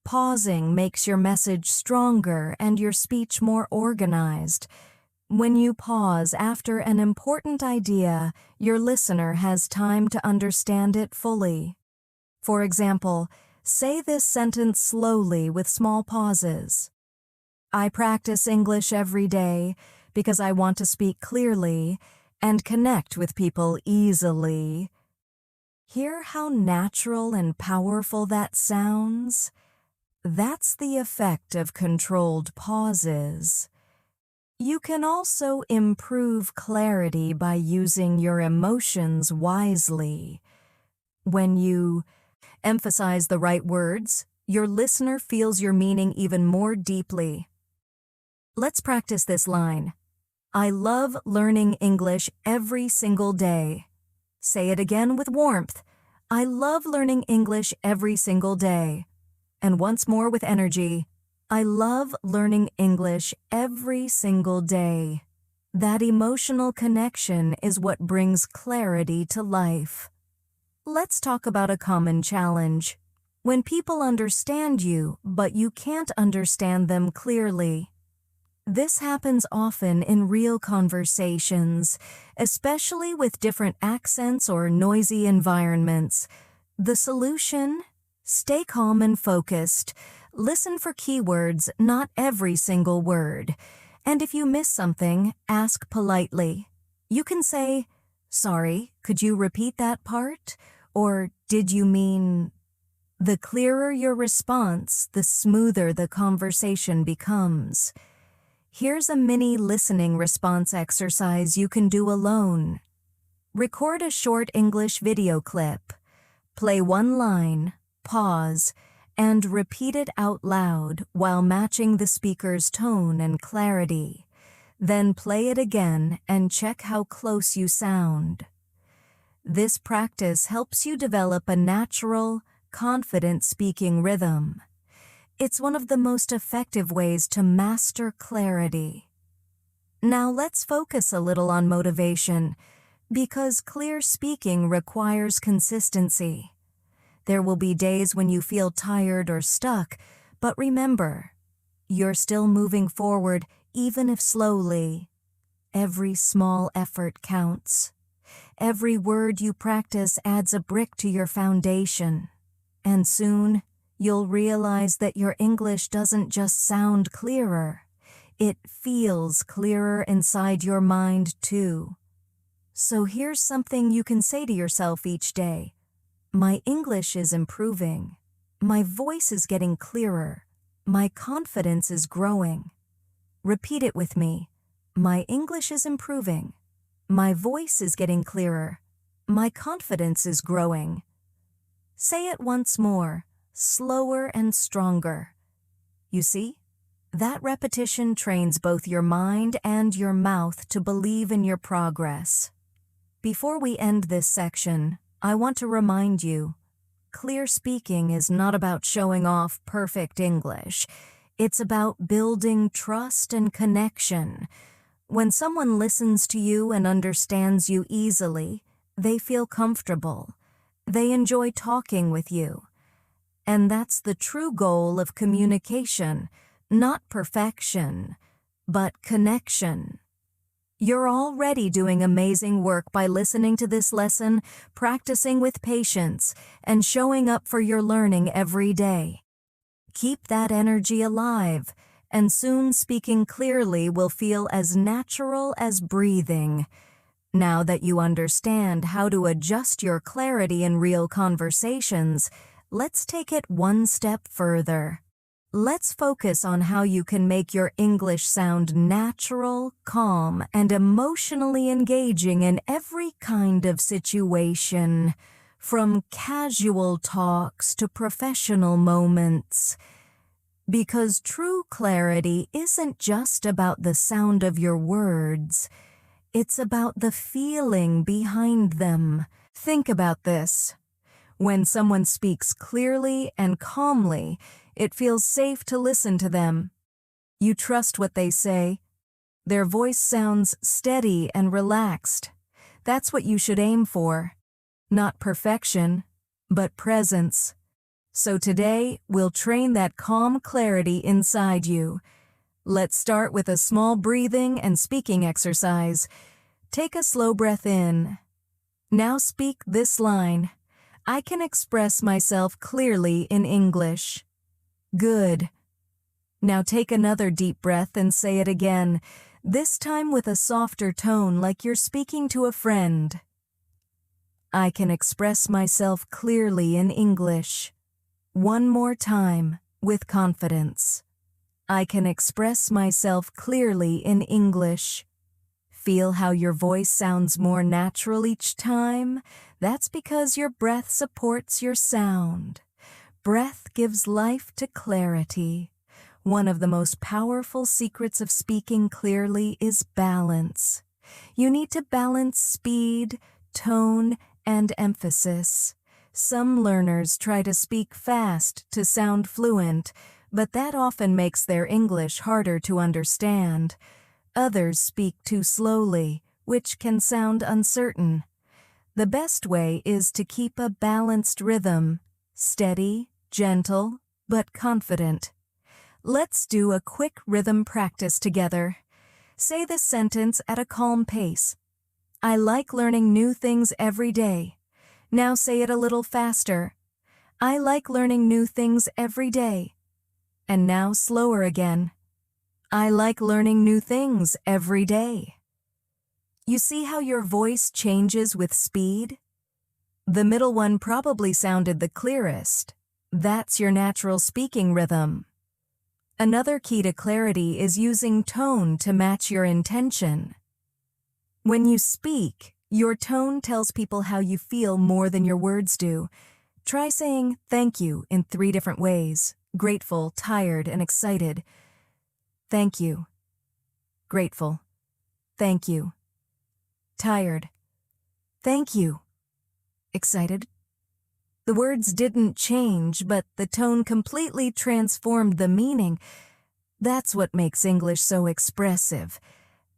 Pausing makes your message stronger and your speech more organized. When you pause after an important idea, your listener has time to understand it fully. For example, say this sentence slowly with small pauses. I practice English every day because I want to speak clearly and connect with people easily. Hear how natural and powerful that sounds? That's the effect of controlled pauses. You can also improve clarity by using your emotions wisely. When you emphasize the right words, your listener feels your meaning even more deeply. Let's practice this line. I love learning English every single day. Say it again with warmth. I love learning English every single day. And once more with energy. I love learning English every single day. That emotional connection is what brings clarity to life. Let's talk about a common challenge. When people understand you, but you can't understand them clearly. This happens often in real conversations, especially with different accents or noisy environments. The solution? Stay calm and focused. Listen for keywords, not every single word. And if you miss something, ask politely. You can say, "Sorry, could you repeat that part?" Or, "Did you mean?" The clearer your response, the smoother the conversation becomes. Here's a mini listening response exercise you can do alone. Record a short English video clip. Play one line, pause, and repeat it out loud while matching the speaker's tone and clarity. Then play it again and check how close you sound. This practice helps you develop a natural, confident speaking rhythm. It's one of the most effective ways to master clarity. Now let's focus a little on motivation, because clear speaking requires consistency. There will be days when you feel tired or stuck, but remember, you're still moving forward even if slowly. Every small effort counts. Every word you practice adds a brick to your foundation. And soon, you'll realize that your English doesn't just sound clearer. It feels clearer inside your mind too. So here's something you can say to yourself each day. My English is improving. My voice is getting clearer. My confidence is growing. Repeat it with me. My English is improving. My voice is getting clearer. My confidence is growing. Say it once more, slower and stronger. You see? That repetition trains both your mind and your mouth to believe in your progress. Before we end this section, I want to remind you, clear speaking is not about showing off perfect English. It's about building trust and connection. When someone listens to you and understands you easily, they feel comfortable. They enjoy talking with you. And that's the true goal of communication, not perfection, but connection. You're already doing amazing work by listening to this lesson, practicing with patience, and showing up for your learning every day. Keep that energy alive, and soon speaking clearly will feel as natural as breathing. Now that you understand how to adjust your clarity in real conversations, let's take it one step further. Let's focus on how you can make your English sound natural, calm, and emotionally engaging in every kind of situation, from casual talks to professional moments. Because true clarity isn't just about the sound of your words, it's about the feeling behind them. Think about this. When someone speaks clearly and calmly, it feels safe to listen to them. You trust what they say. Their voice sounds steady and relaxed. That's what you should aim for. Not perfection, but presence. So today, we'll train that calm clarity inside you. Let's start with a small breathing and speaking exercise. Take a slow breath in. Now speak this line. I can express myself clearly in English. Good. Now take another deep breath and say it again, this time with a softer tone like you're speaking to a friend. I can express myself clearly in English. One more time, with confidence. I can express myself clearly in English. Feel how your voice sounds more natural each time? That's because your breath supports your sound. Breath gives life to clarity. One of the most powerful secrets of speaking clearly is balance. You need to balance speed, tone, and emphasis. Some learners try to speak fast to sound fluent, but that often makes their English harder to understand. Others speak too slowly, which can sound uncertain. The best way is to keep a balanced rhythm, steady, gentle, but confident. Let's do a quick rhythm practice together. Say this sentence at a calm pace. I like learning new things every day. Now say it a little faster. I like learning new things every day. And now slower again. I like learning new things every day. You see how your voice changes with speed? The middle one probably sounded the clearest. That's your natural speaking rhythm. Another key to clarity is using tone to match your intention. When you speak, Your tone tells people how you feel more than your words do. Try saying thank you in 3 different ways: grateful, tired, and excited. Thank you. Grateful. Thank you. Tired. Thank you. Excited. The words didn't change, but the tone completely transformed the meaning. That's what makes English so expressive.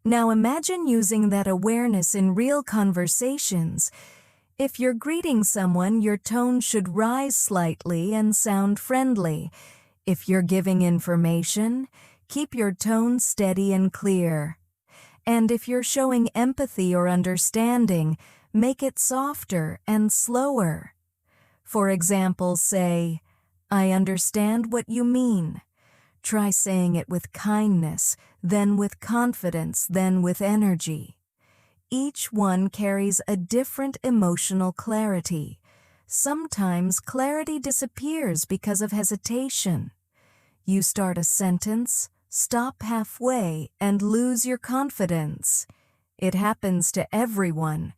Now imagine using that awareness in real conversations. If you're greeting someone, your tone should rise slightly and sound friendly. If you're giving information, keep your tone steady and clear. And if you're showing empathy or understanding, make it softer and slower. For example, say, "I understand what you mean." Try saying it with kindness, then with confidence, then with energy. Each one carries a different emotional clarity. Sometimes clarity disappears because of hesitation. You start a sentence, stop halfway, and lose your confidence. It happens to everyone.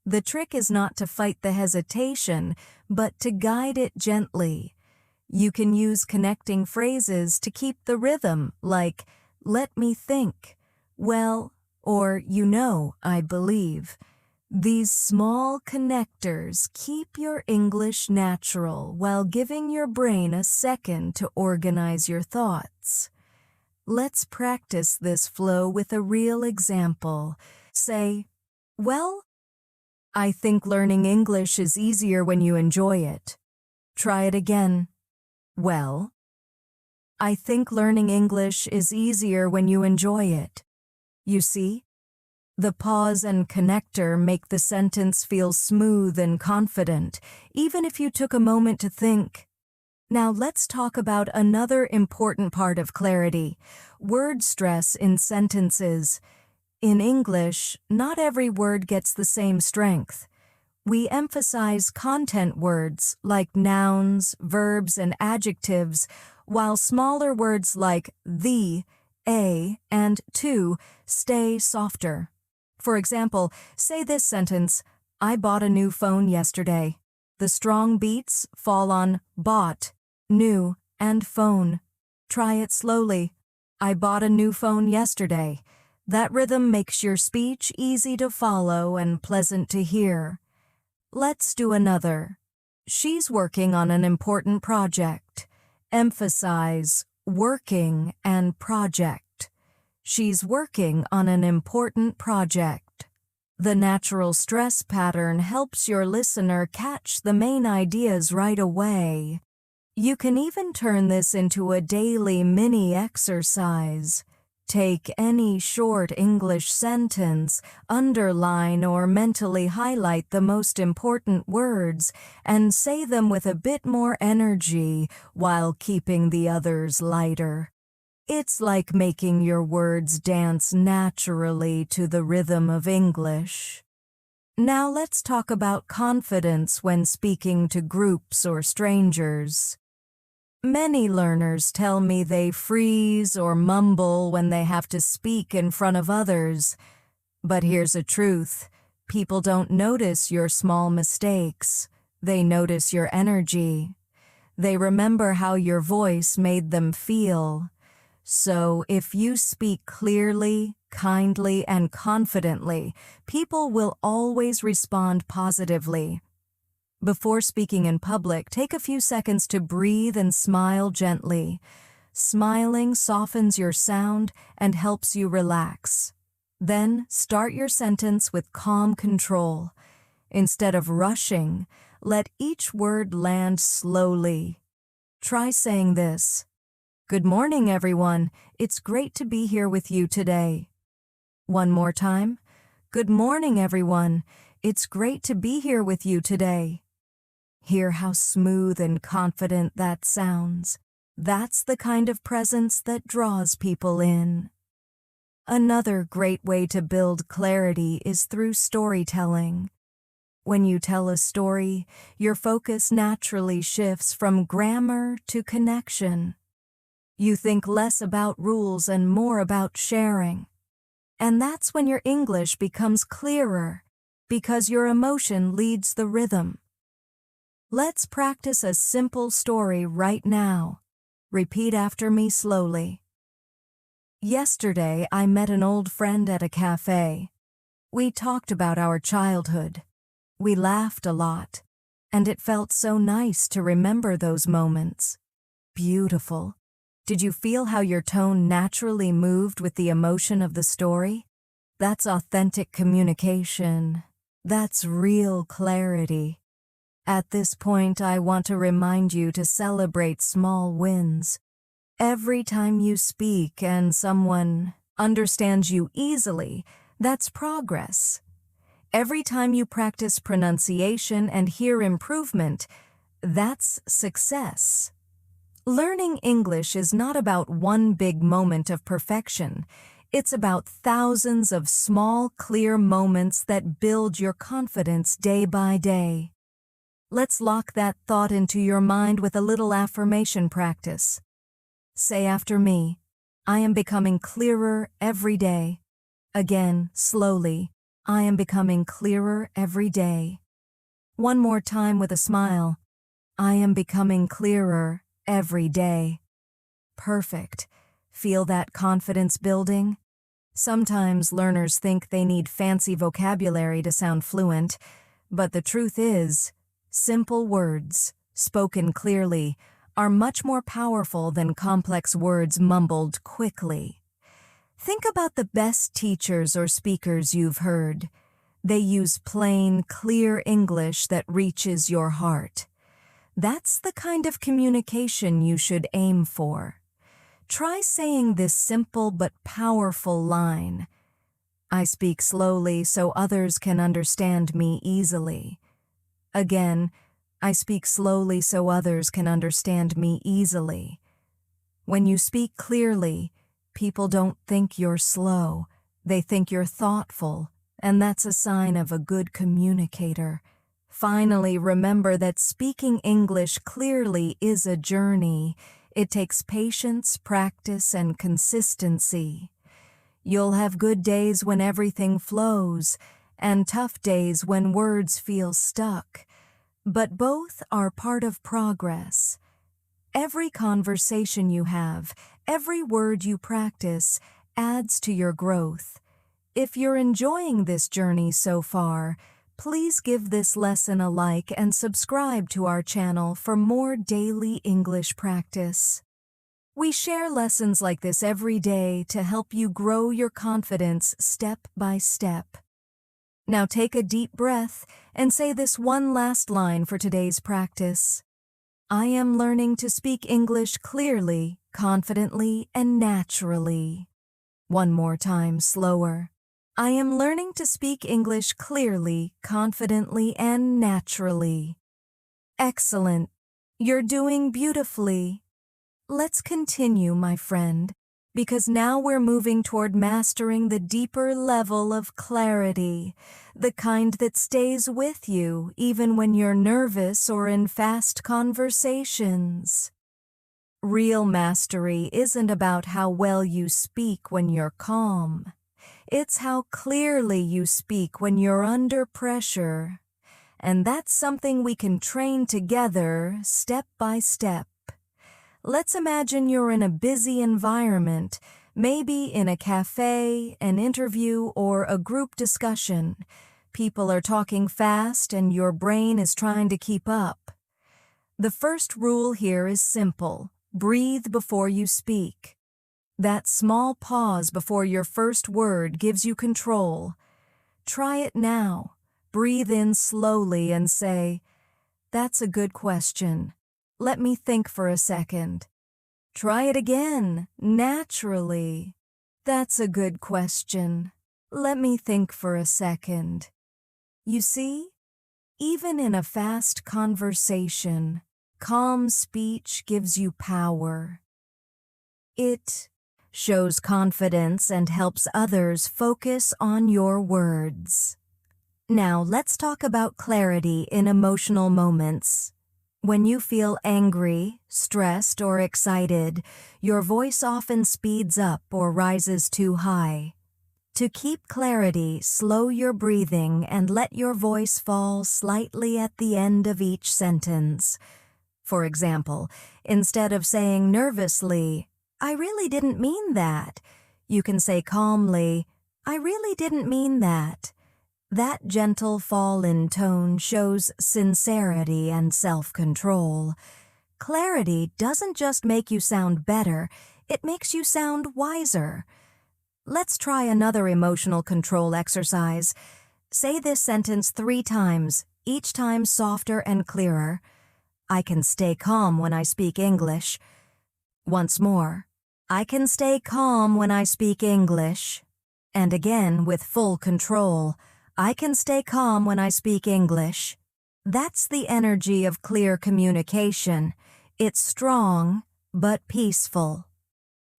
The trick is not to fight the hesitation, but to guide it gently. You can use connecting phrases to keep the rhythm, like, "Let me think," "Well," or "You know, I believe." These small connectors keep your English natural while giving your brain a second to organize your thoughts. Let's practice this flow with a real example. Say, "Well, I think learning English is easier when you enjoy it." Try it again. "Well, I think learning English is easier when you enjoy it." You see? The pause and connector make the sentence feel smooth and confident, even if you took a moment to think. Now let's talk about another important part of clarity: word stress in sentences. In English, not every word gets the same strength. We emphasize content words like nouns, verbs, and adjectives, while smaller words like the, a, and to stay softer. For example, say this sentence, "I bought a new phone yesterday." The strong beats fall on bought, new, and phone. Try it slowly. "I bought a new phone yesterday." That rhythm makes your speech easy to follow and pleasant to hear. Let's do another. "She's working on an important project." Emphasize working and project. She's working on an important project. The natural stress pattern helps your listener catch the main ideas right away. You can even turn this into a daily mini exercise. Take any short English sentence, underline or mentally highlight the most important words, and say them with a bit more energy while keeping the others lighter. It's like making your words dance naturally to the rhythm of English. Now let's talk about confidence when speaking to groups or strangers. Many learners tell me they freeze or mumble when they have to speak in front of others. But here's a truth: people don't notice your small mistakes. They notice your energy. They remember how your voice made them feel. So if you speak clearly, kindly, and confidently, people will always respond positively. Before speaking in public, take a few seconds to breathe and smile gently. Smiling softens your sound and helps you relax. Then start your sentence with calm control. Instead of rushing, let each word land slowly. Try saying this: "Good morning, everyone. It's great to be here with you today." One more time. "Good morning, everyone. It's great to be here with you today." Hear how smooth and confident that sounds. That's the kind of presence that draws people in. Another great way to build clarity is through storytelling. When you tell a story, your focus naturally shifts from grammar to connection. You think less about rules and more about sharing. And that's when your English becomes clearer. because your emotion leads the rhythm. Let's practice a simple story right now. Repeat after me slowly. Yesterday, I met an old friend at a cafe. We talked about our childhood. We laughed a lot, and it felt so nice to remember those moments. Beautiful. Did you feel how your tone naturally moved with the emotion of the story? That's authentic communication. That's real clarity. At this point, I want to remind you to celebrate small wins. Every time you speak and someone understands you easily, that's progress. Every time you practice pronunciation and hear improvement, that's success. Learning English is not about one big moment of perfection. It's about thousands of small, clear moments that build your confidence day by day. Let's lock that thought into your mind with a little affirmation practice. Say after me, I am becoming clearer every day. Again, slowly, I am becoming clearer every day. One more time with a smile. I am becoming clearer every day. Perfect. Feel that confidence building? Sometimes learners think they need fancy vocabulary to sound fluent, but the truth is, simple words, spoken clearly, are much more powerful than complex words mumbled quickly. Think about the best teachers or speakers you've heard. They use plain, clear English that reaches your heart. That's the kind of communication you should aim for. Try saying this simple but powerful line. I speak slowly so others can understand me easily. Again, I speak slowly so others can understand me easily. When you speak clearly, people don't think you're slow. They think you're thoughtful, and that's a sign of a good communicator. Finally, remember that speaking English clearly is a journey. It takes patience, practice, and consistency. You'll have good days when everything flows, and tough days when words feel stuck. But both are part of progress. Every conversation you have, every word you practice, adds to your growth. If you're enjoying this journey so far, please give this lesson a like and subscribe to our channel for more daily English practice. We share lessons like this every day to help you grow your confidence step by step. Now take a deep breath and say this one last line for today's practice. I am learning to speak English clearly, confidently, and naturally. One more time, slower. I am learning to speak English clearly, confidently, and naturally. Excellent. You're doing beautifully. Let's continue, my friend, because now we're moving toward mastering the deeper level of clarity, the kind that stays with you even when you're nervous or in fast conversations. Real mastery isn't about how well you speak when you're calm. It's how clearly you speak when you're under pressure. And that's something we can train together, step by step. Let's imagine you're in a busy environment, maybe in a cafe, an interview, or a group discussion. People are talking fast and your brain is trying to keep up. The first rule here is simple. Breathe before you speak. That small pause before your first word gives you control. Try it now. Breathe in slowly and say, "That's a good question. Let me think for a second." Try it again, naturally. "That's a good question. Let me think for a second." You see, even in a fast conversation, calm speech gives you power. It shows confidence and helps others focus on your words. Now let's talk about clarity in emotional moments. When you feel angry, stressed, or excited, your voice often speeds up or rises too high. To keep clarity, slow your breathing and let your voice fall slightly at the end of each sentence. For example, instead of saying nervously, "I really didn't mean that," you can say calmly, "I really didn't mean that." That gentle fall in tone shows sincerity and self-control. Clarity doesn't just make you sound better, it makes you sound wiser. Let's try another emotional control exercise. Say this sentence 3 times, each time softer and clearer. I can stay calm when I speak English. Once more. I can stay calm when I speak English. And again with full control. I can stay calm when I speak English. That's the energy of clear communication. It's strong, but peaceful.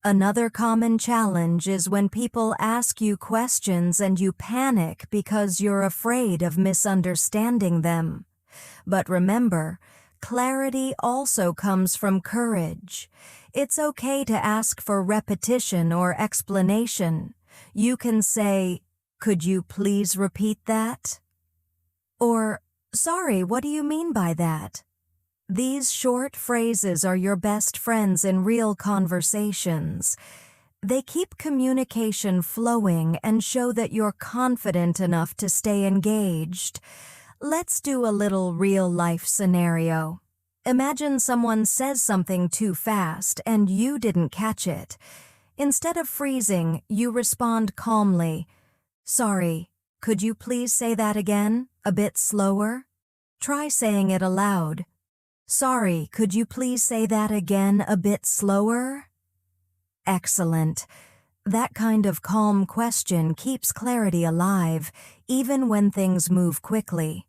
Another common challenge is when people ask you questions and you panic because you're afraid of misunderstanding them. But remember, clarity also comes from courage. It's okay to ask for repetition or explanation. You can say, "Could you please repeat that?" Or, "Sorry, what do you mean by that?" These short phrases are your best friends in real conversations. They keep communication flowing and show that you're confident enough to stay engaged. Let's do a little real-life scenario. Imagine someone says something too fast and you didn't catch it. Instead of freezing, you respond calmly. "Sorry, could you please say that again, a bit slower?" Try saying it aloud. "Sorry, could you please say that again a bit slower?" Excellent. That kind of calm question keeps clarity alive, even when things move quickly.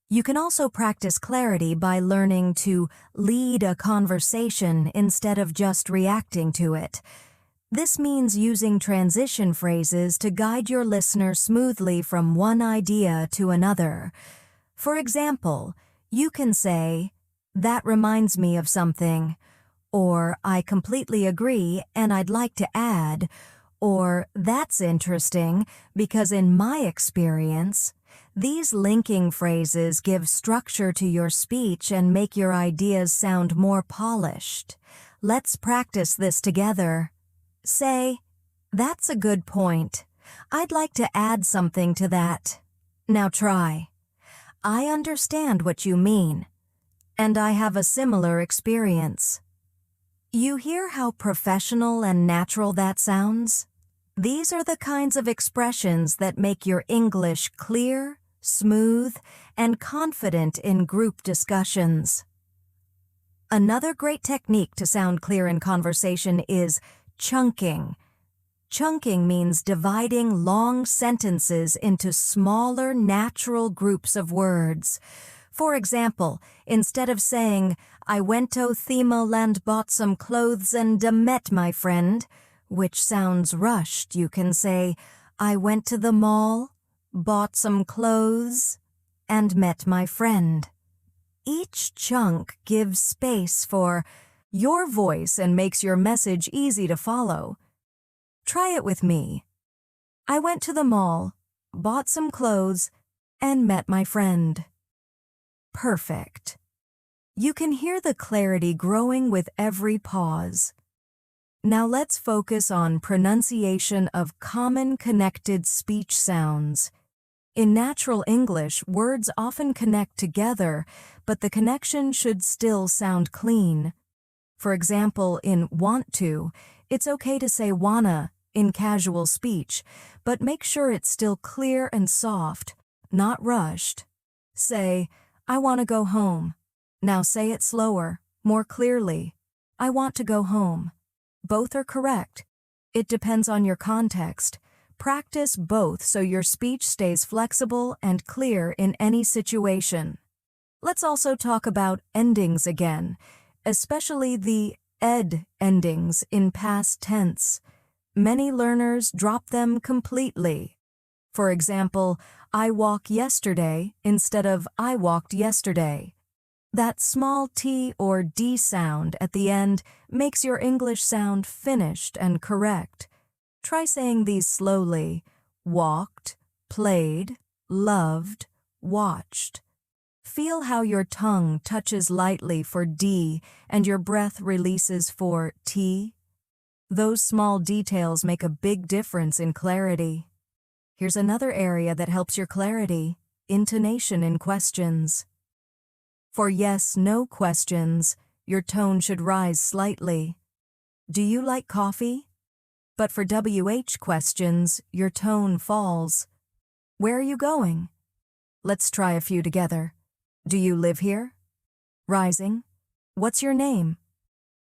You can also practice clarity by learning to lead a conversation instead of just reacting to it. This means using transition phrases to guide your listener smoothly from one idea to another. For example, you can say, "That reminds me of something," or "I completely agree and I'd like to add," or "That's interesting because in my experience." These linking phrases give structure to your speech and make your ideas sound more polished. Let's practice this together. Say, "That's a good point. I'd like to add something to that." Now try. "I understand what you mean. And I have a similar experience." You hear how professional and natural that sounds? These are the kinds of expressions that make your English clear, smooth, and confident in group discussions. Another great technique to sound clear in conversation is chunking. Chunking means dividing long sentences into smaller, natural groups of words. For example, instead of saying, "I went to Thimaland, bought some clothes and met my friend," which sounds rushed, you can say, "I went to the mall, bought some clothes, and met my friend." Each chunk gives space for your voice and makes your message easy to follow. Try it with me. I went to the mall, bought some clothes, and met my friend. Perfect. You can hear the clarity growing with every pause. Now let's focus on pronunciation of common connected speech sounds. In natural English, words often connect together, but the connection should still sound clean. For example, in want to, it's okay to say wanna in casual speech, but make sure it's still clear and soft, not rushed. Say, "I want to go home." Now say it slower, more clearly. "I want to go home." Both are correct. It depends on your context. Practice both so your speech stays flexible and clear in any situation. Let's also talk about endings again, especially the ed endings in past tense. Many learners drop them completely. For example, "I walk yesterday" instead of "I walked yesterday." That small T or D sound at the end makes your English sound finished and correct. Try saying these slowly. Walked, played, loved, watched. Feel how your tongue touches lightly for D and your breath releases for T. Those small details make a big difference in clarity. Here's another area that helps your clarity: intonation in questions. For yes/no questions, your tone should rise slightly. Do you like coffee? But for WH questions, your tone falls. Where are you going? Let's try a few together. Do you live here? Rising. What's your name?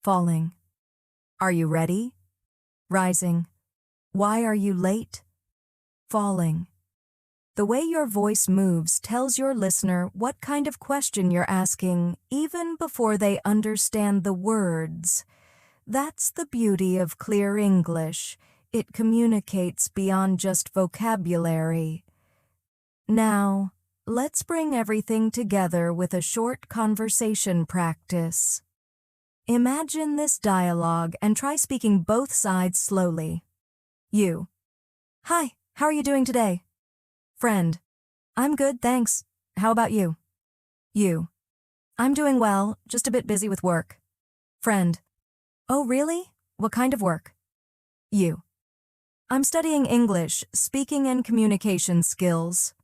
Falling. Are you ready? Rising. Why are you late? Falling. The way your voice moves tells your listener what kind of question you're asking, even before they understand the words. That's the beauty of clear English. It communicates beyond just vocabulary. Now, let's bring everything together with a short conversation practice. Imagine this dialogue and try speaking both sides slowly. You. Hi, how are you doing today? Friend. I'm good, thanks. How about you? You. I'm doing well, just a bit busy with work. Friend. Oh, really? What kind of work? You. I'm studying English, speaking and communication skills.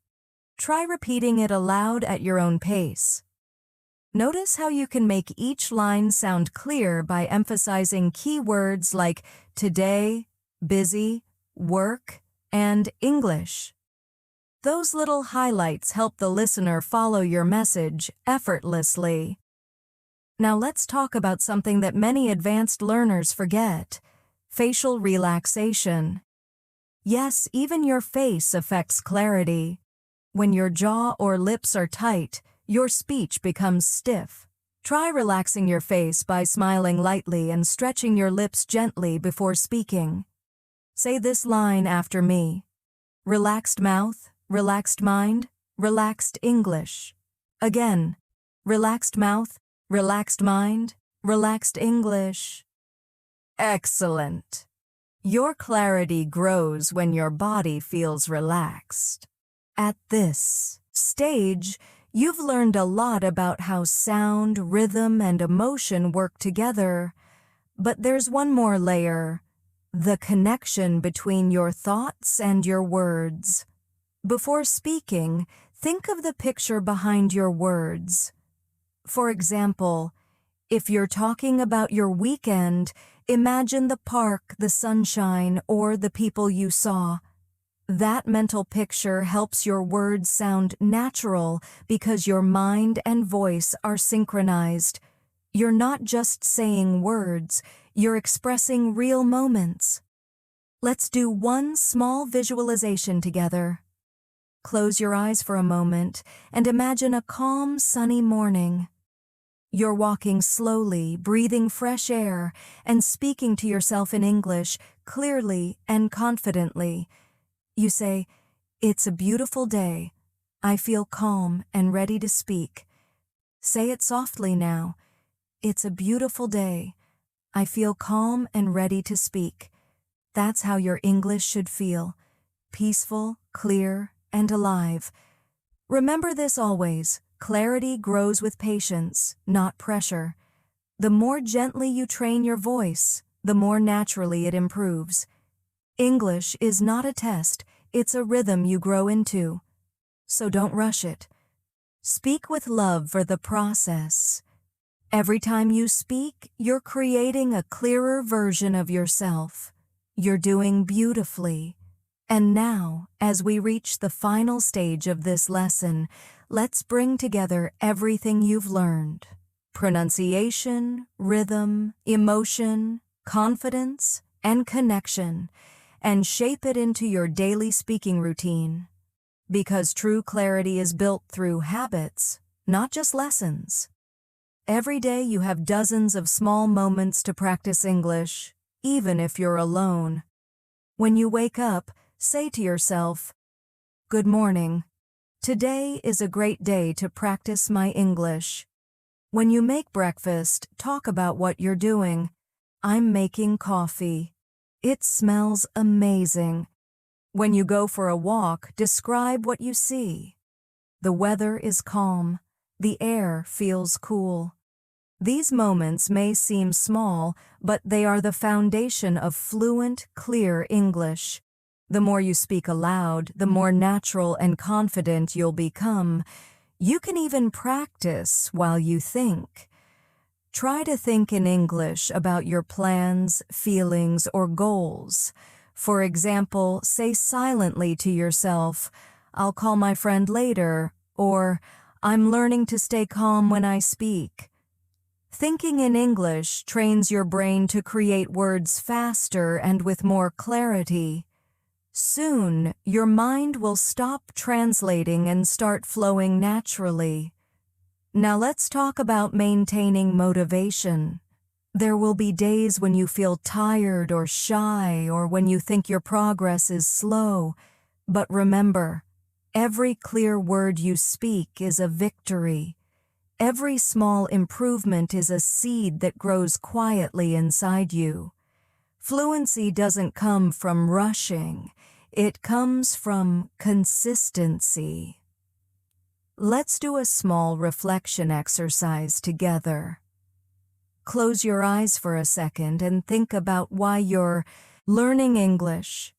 Try repeating it aloud at your own pace. Notice how you can make each line sound clear by emphasizing key words like today, busy, work, and English. Those little highlights help the listener follow your message effortlessly. Now let's talk about something that many advanced learners forget: facial relaxation. Yes, even your face affects clarity. When your jaw or lips are tight, your speech becomes stiff. Try relaxing your face by smiling lightly and stretching your lips gently before speaking. Say this line after me: relaxed mouth, relaxed mind, relaxed English. Again, relaxed mouth, relaxed mind, relaxed English. Excellent. Your clarity grows when your body feels relaxed. At this stage, you've learned a lot about how sound, rhythm, and emotion work together. But there's one more layer: the connection between your thoughts and your words. Before speaking, think of the picture behind your words. For example, if you're talking about your weekend, imagine the park, the sunshine, or the people you saw. That mental picture helps your words sound natural because your mind and voice are synchronized. You're not just saying words, you're expressing real moments. Let's do one small visualization together. Close your eyes for a moment and imagine a calm, sunny morning. You're walking slowly, breathing fresh air, and speaking to yourself in English clearly and confidently. You say, "It's a beautiful day. I feel calm and ready to speak." Say it softly now. "It's a beautiful day. I feel calm and ready to speak." That's how your English should feel: peaceful, clear, and alive. Remember this always: clarity grows with patience, not pressure. The more gently you train your voice, the more naturally it improves. English is not a test, it's a rhythm you grow into. So don't rush it. Speak with love for the process. Every time you speak, you're creating a clearer version of yourself. You're doing beautifully. And now, as we reach the final stage of this lesson, let's bring together everything you've learned: pronunciation, rhythm, emotion, confidence, and connection, and shape it into your daily speaking routine. Because true clarity is built through habits, not just lessons. Every day you have dozens of small moments to practice English, even if you're alone. When you wake up, say to yourself, "Good morning. Today is a great day to practice my English." When you make breakfast, talk about what you're doing. "I'm making coffee." It smells amazing. When you go for a walk, describe what you see. The weather is calm. The air feels cool. These moments may seem small, but they are the foundation of fluent, clear English. The more you speak aloud, the more natural and confident you'll become. You can even practice while you think. Try to think in English about your plans, feelings, or goals. For example, say silently to yourself, "I'll call my friend later," or "I'm learning to stay calm when I speak." Thinking in English trains your brain to create words faster and with more clarity. Soon, your mind will stop translating and start flowing naturally. Now let's talk about maintaining motivation. There will be days when you feel tired or shy or when you think your progress is slow. But remember, every clear word you speak is a victory. Every small improvement is a seed that grows quietly inside you. Fluency doesn't come from rushing. It comes from consistency. Let's do a small reflection exercise together. Close your eyes for a second and think about why you're learning English.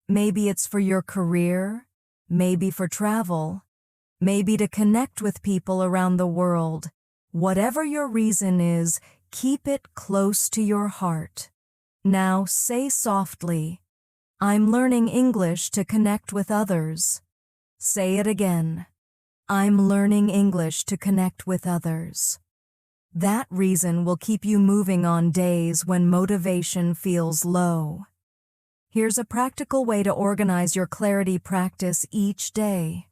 Maybe it's for your career, maybe for travel, maybe to connect with people around the world. Whatever your reason is, keep it close to your heart. Now say softly, "I'm learning English to connect with others." Say it again. "I'm learning English to connect with others." That reason will keep you moving on days when motivation feels low. Here's a practical way to organize your clarity practice each day.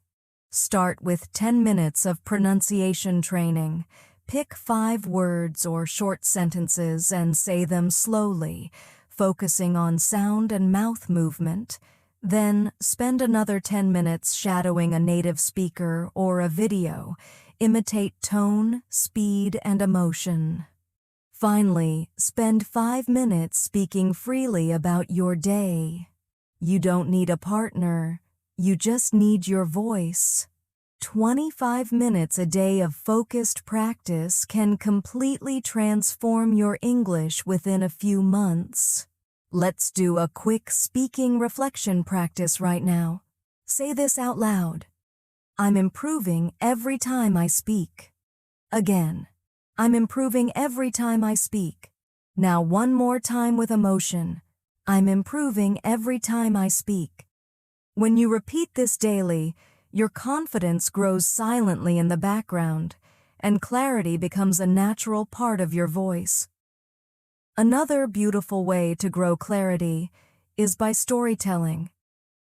Start with 10 minutes of pronunciation training. Pick 5 words or short sentences and say them slowly, focusing on sound and mouth movement. Then spend another 10 minutes shadowing a native speaker or a video. Imitate tone, speed, and emotion. Finally, spend 5 minutes speaking freely about your day. You don't need a partner. You just need your voice. 25 minutes a day of focused practice can completely transform your English within a few months. Let's do a quick speaking reflection practice right now. Say this out loud. "I'm improving every time I speak." Again, "I'm improving every time I speak." Now one more time with emotion. "I'm improving every time I speak." When you repeat this daily, your confidence grows silently in the background, and clarity becomes a natural part of your voice. Another beautiful way to grow clarity is by storytelling.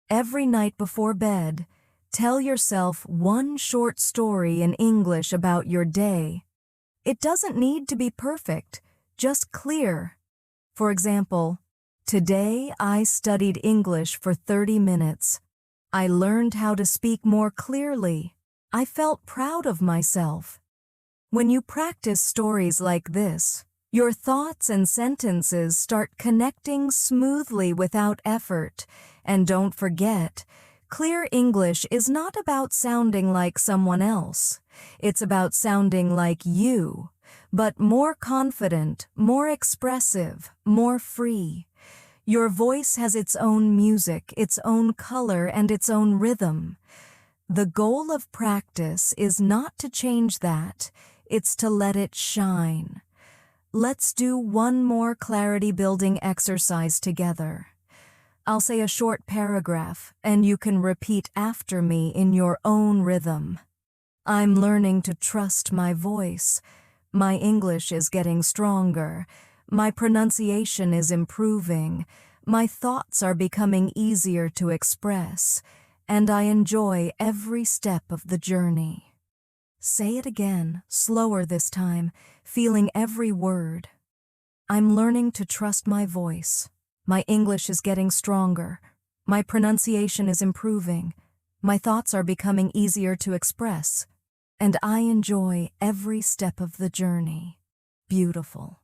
Every night before bed, tell yourself one short story in English about your day. It doesn't need to be perfect, just clear. For example, "Today I studied English for 30 minutes. I learned how to speak more clearly. I felt proud of myself." When you practice stories like this, your thoughts and sentences start connecting smoothly without effort. And don't forget, clear English is not about sounding like someone else. It's about sounding like you, but more confident, more expressive, more free. Your voice has its own music, its own color, and its own rhythm. The goal of practice is not to change that, it's to let it shine. Let's do one more clarity-building exercise together. I'll say a short paragraph, and you can repeat after me in your own rhythm. "I'm learning to trust my voice. My English is getting stronger. My pronunciation is improving. My thoughts are becoming easier to express. And I enjoy every step of the journey." Say it again, slower this time, feeling every word. "I'm learning to trust my voice. My English is getting stronger. My pronunciation is improving. My thoughts are becoming easier to express. And I enjoy every step of the journey." Beautiful.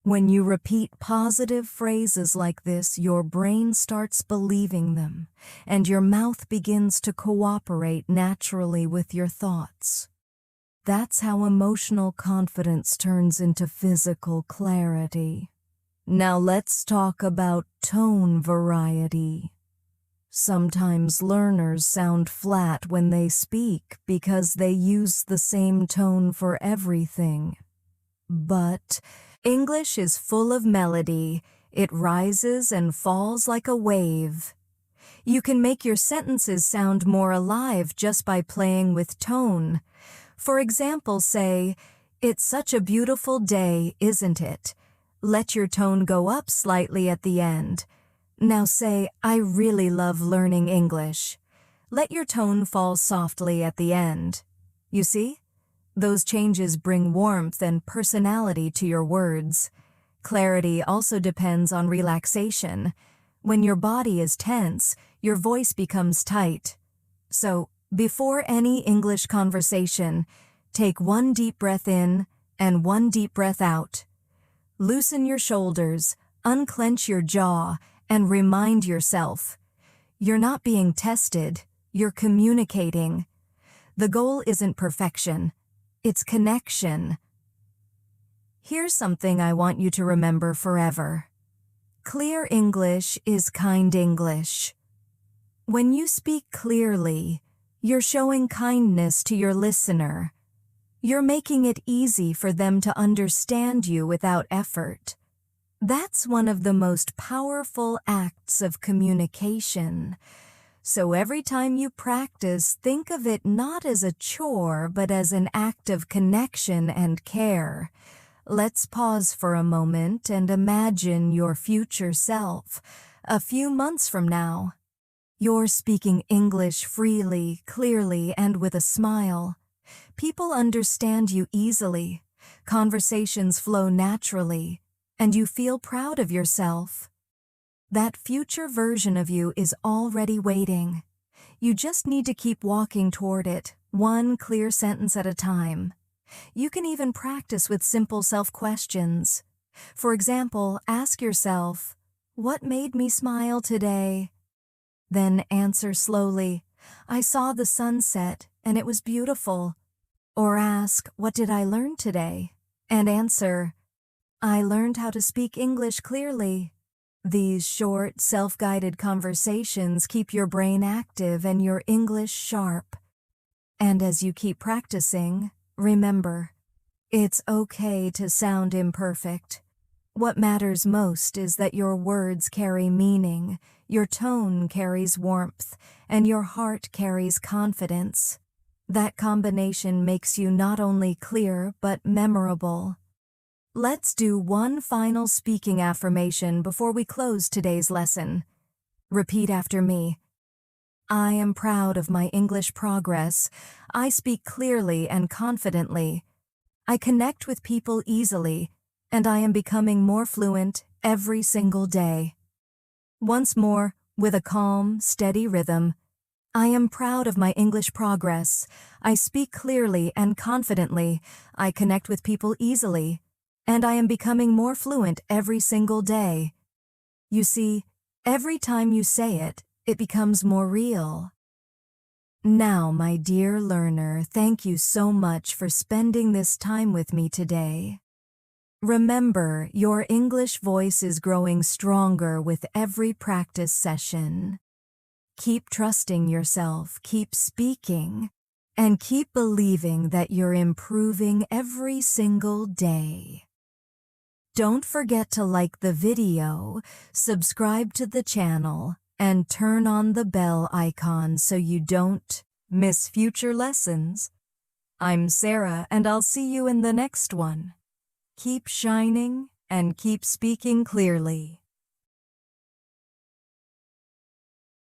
When you repeat positive phrases like this, your brain starts believing them, and your mouth begins to cooperate naturally with your thoughts. That's how emotional confidence turns into physical clarity. Now let's talk about tone variety. Sometimes learners sound flat when they speak because they use the same tone for everything. But English is full of melody. It rises and falls like a wave. You can make your sentences sound more alive just by playing with tone. For example, say, "It's such a beautiful day, isn't it?" Let your tone go up slightly at the end. Now say, "I really love learning English." Let your tone fall softly at the end. You see? Those changes bring warmth and personality to your words. Clarity also depends on relaxation. When your body is tense, your voice becomes tight. So, before any English conversation, take one deep breath in and one deep breath out. Loosen your shoulders, unclench your jaw, and remind yourself, you're not being tested, you're communicating. The goal isn't perfection. It's connection. Here's something I want you to remember forever. Clear English is kind English. When you speak clearly, you're showing kindness to your listener. You're making it easy for them to understand you without effort. That's one of the most powerful acts of communication. So every time you practice, think of it not as a chore, but as an act of connection and care. Let's pause for a moment and imagine your future self, a few months from now. You're speaking English freely, clearly, and with a smile. People understand you easily. Conversations flow naturally, and you feel proud of yourself. That future version of you is already waiting. You just need to keep walking toward it, one clear sentence at a time. You can even practice with simple self-questions. For example, ask yourself, "What made me smile today?" Then answer slowly, "I saw the sunset and it was beautiful." Or ask, "What did I learn today?" And answer, "I learned how to speak English clearly." These short, self-guided conversations keep your brain active and your English sharp. And as you keep practicing, remember, it's okay to sound imperfect. What matters most is that your words carry meaning, your tone carries warmth, and your heart carries confidence. That combination makes you not only clear but memorable. Let's do one final speaking affirmation before we close today's lesson. Repeat after me. I am proud of my English progress. I speak clearly and confidently. I connect with people easily, and I am becoming more fluent every single day. Once more, with a calm, steady rhythm, I am proud of my English progress. I speak clearly and confidently. I connect with people easily, and I am becoming more fluent every single day. You see, every time you say it, it becomes more real. Now, my dear learner, thank you so much for spending this time with me today. Remember, your English voice is growing stronger with every practice session. Keep trusting yourself, keep speaking, and keep believing that you're improving every single day. Don't forget to like the video, subscribe to the channel, and turn on the bell icon so you don't miss future lessons. I'm Sarah, and I'll see you in the next one. Keep shining and keep speaking clearly.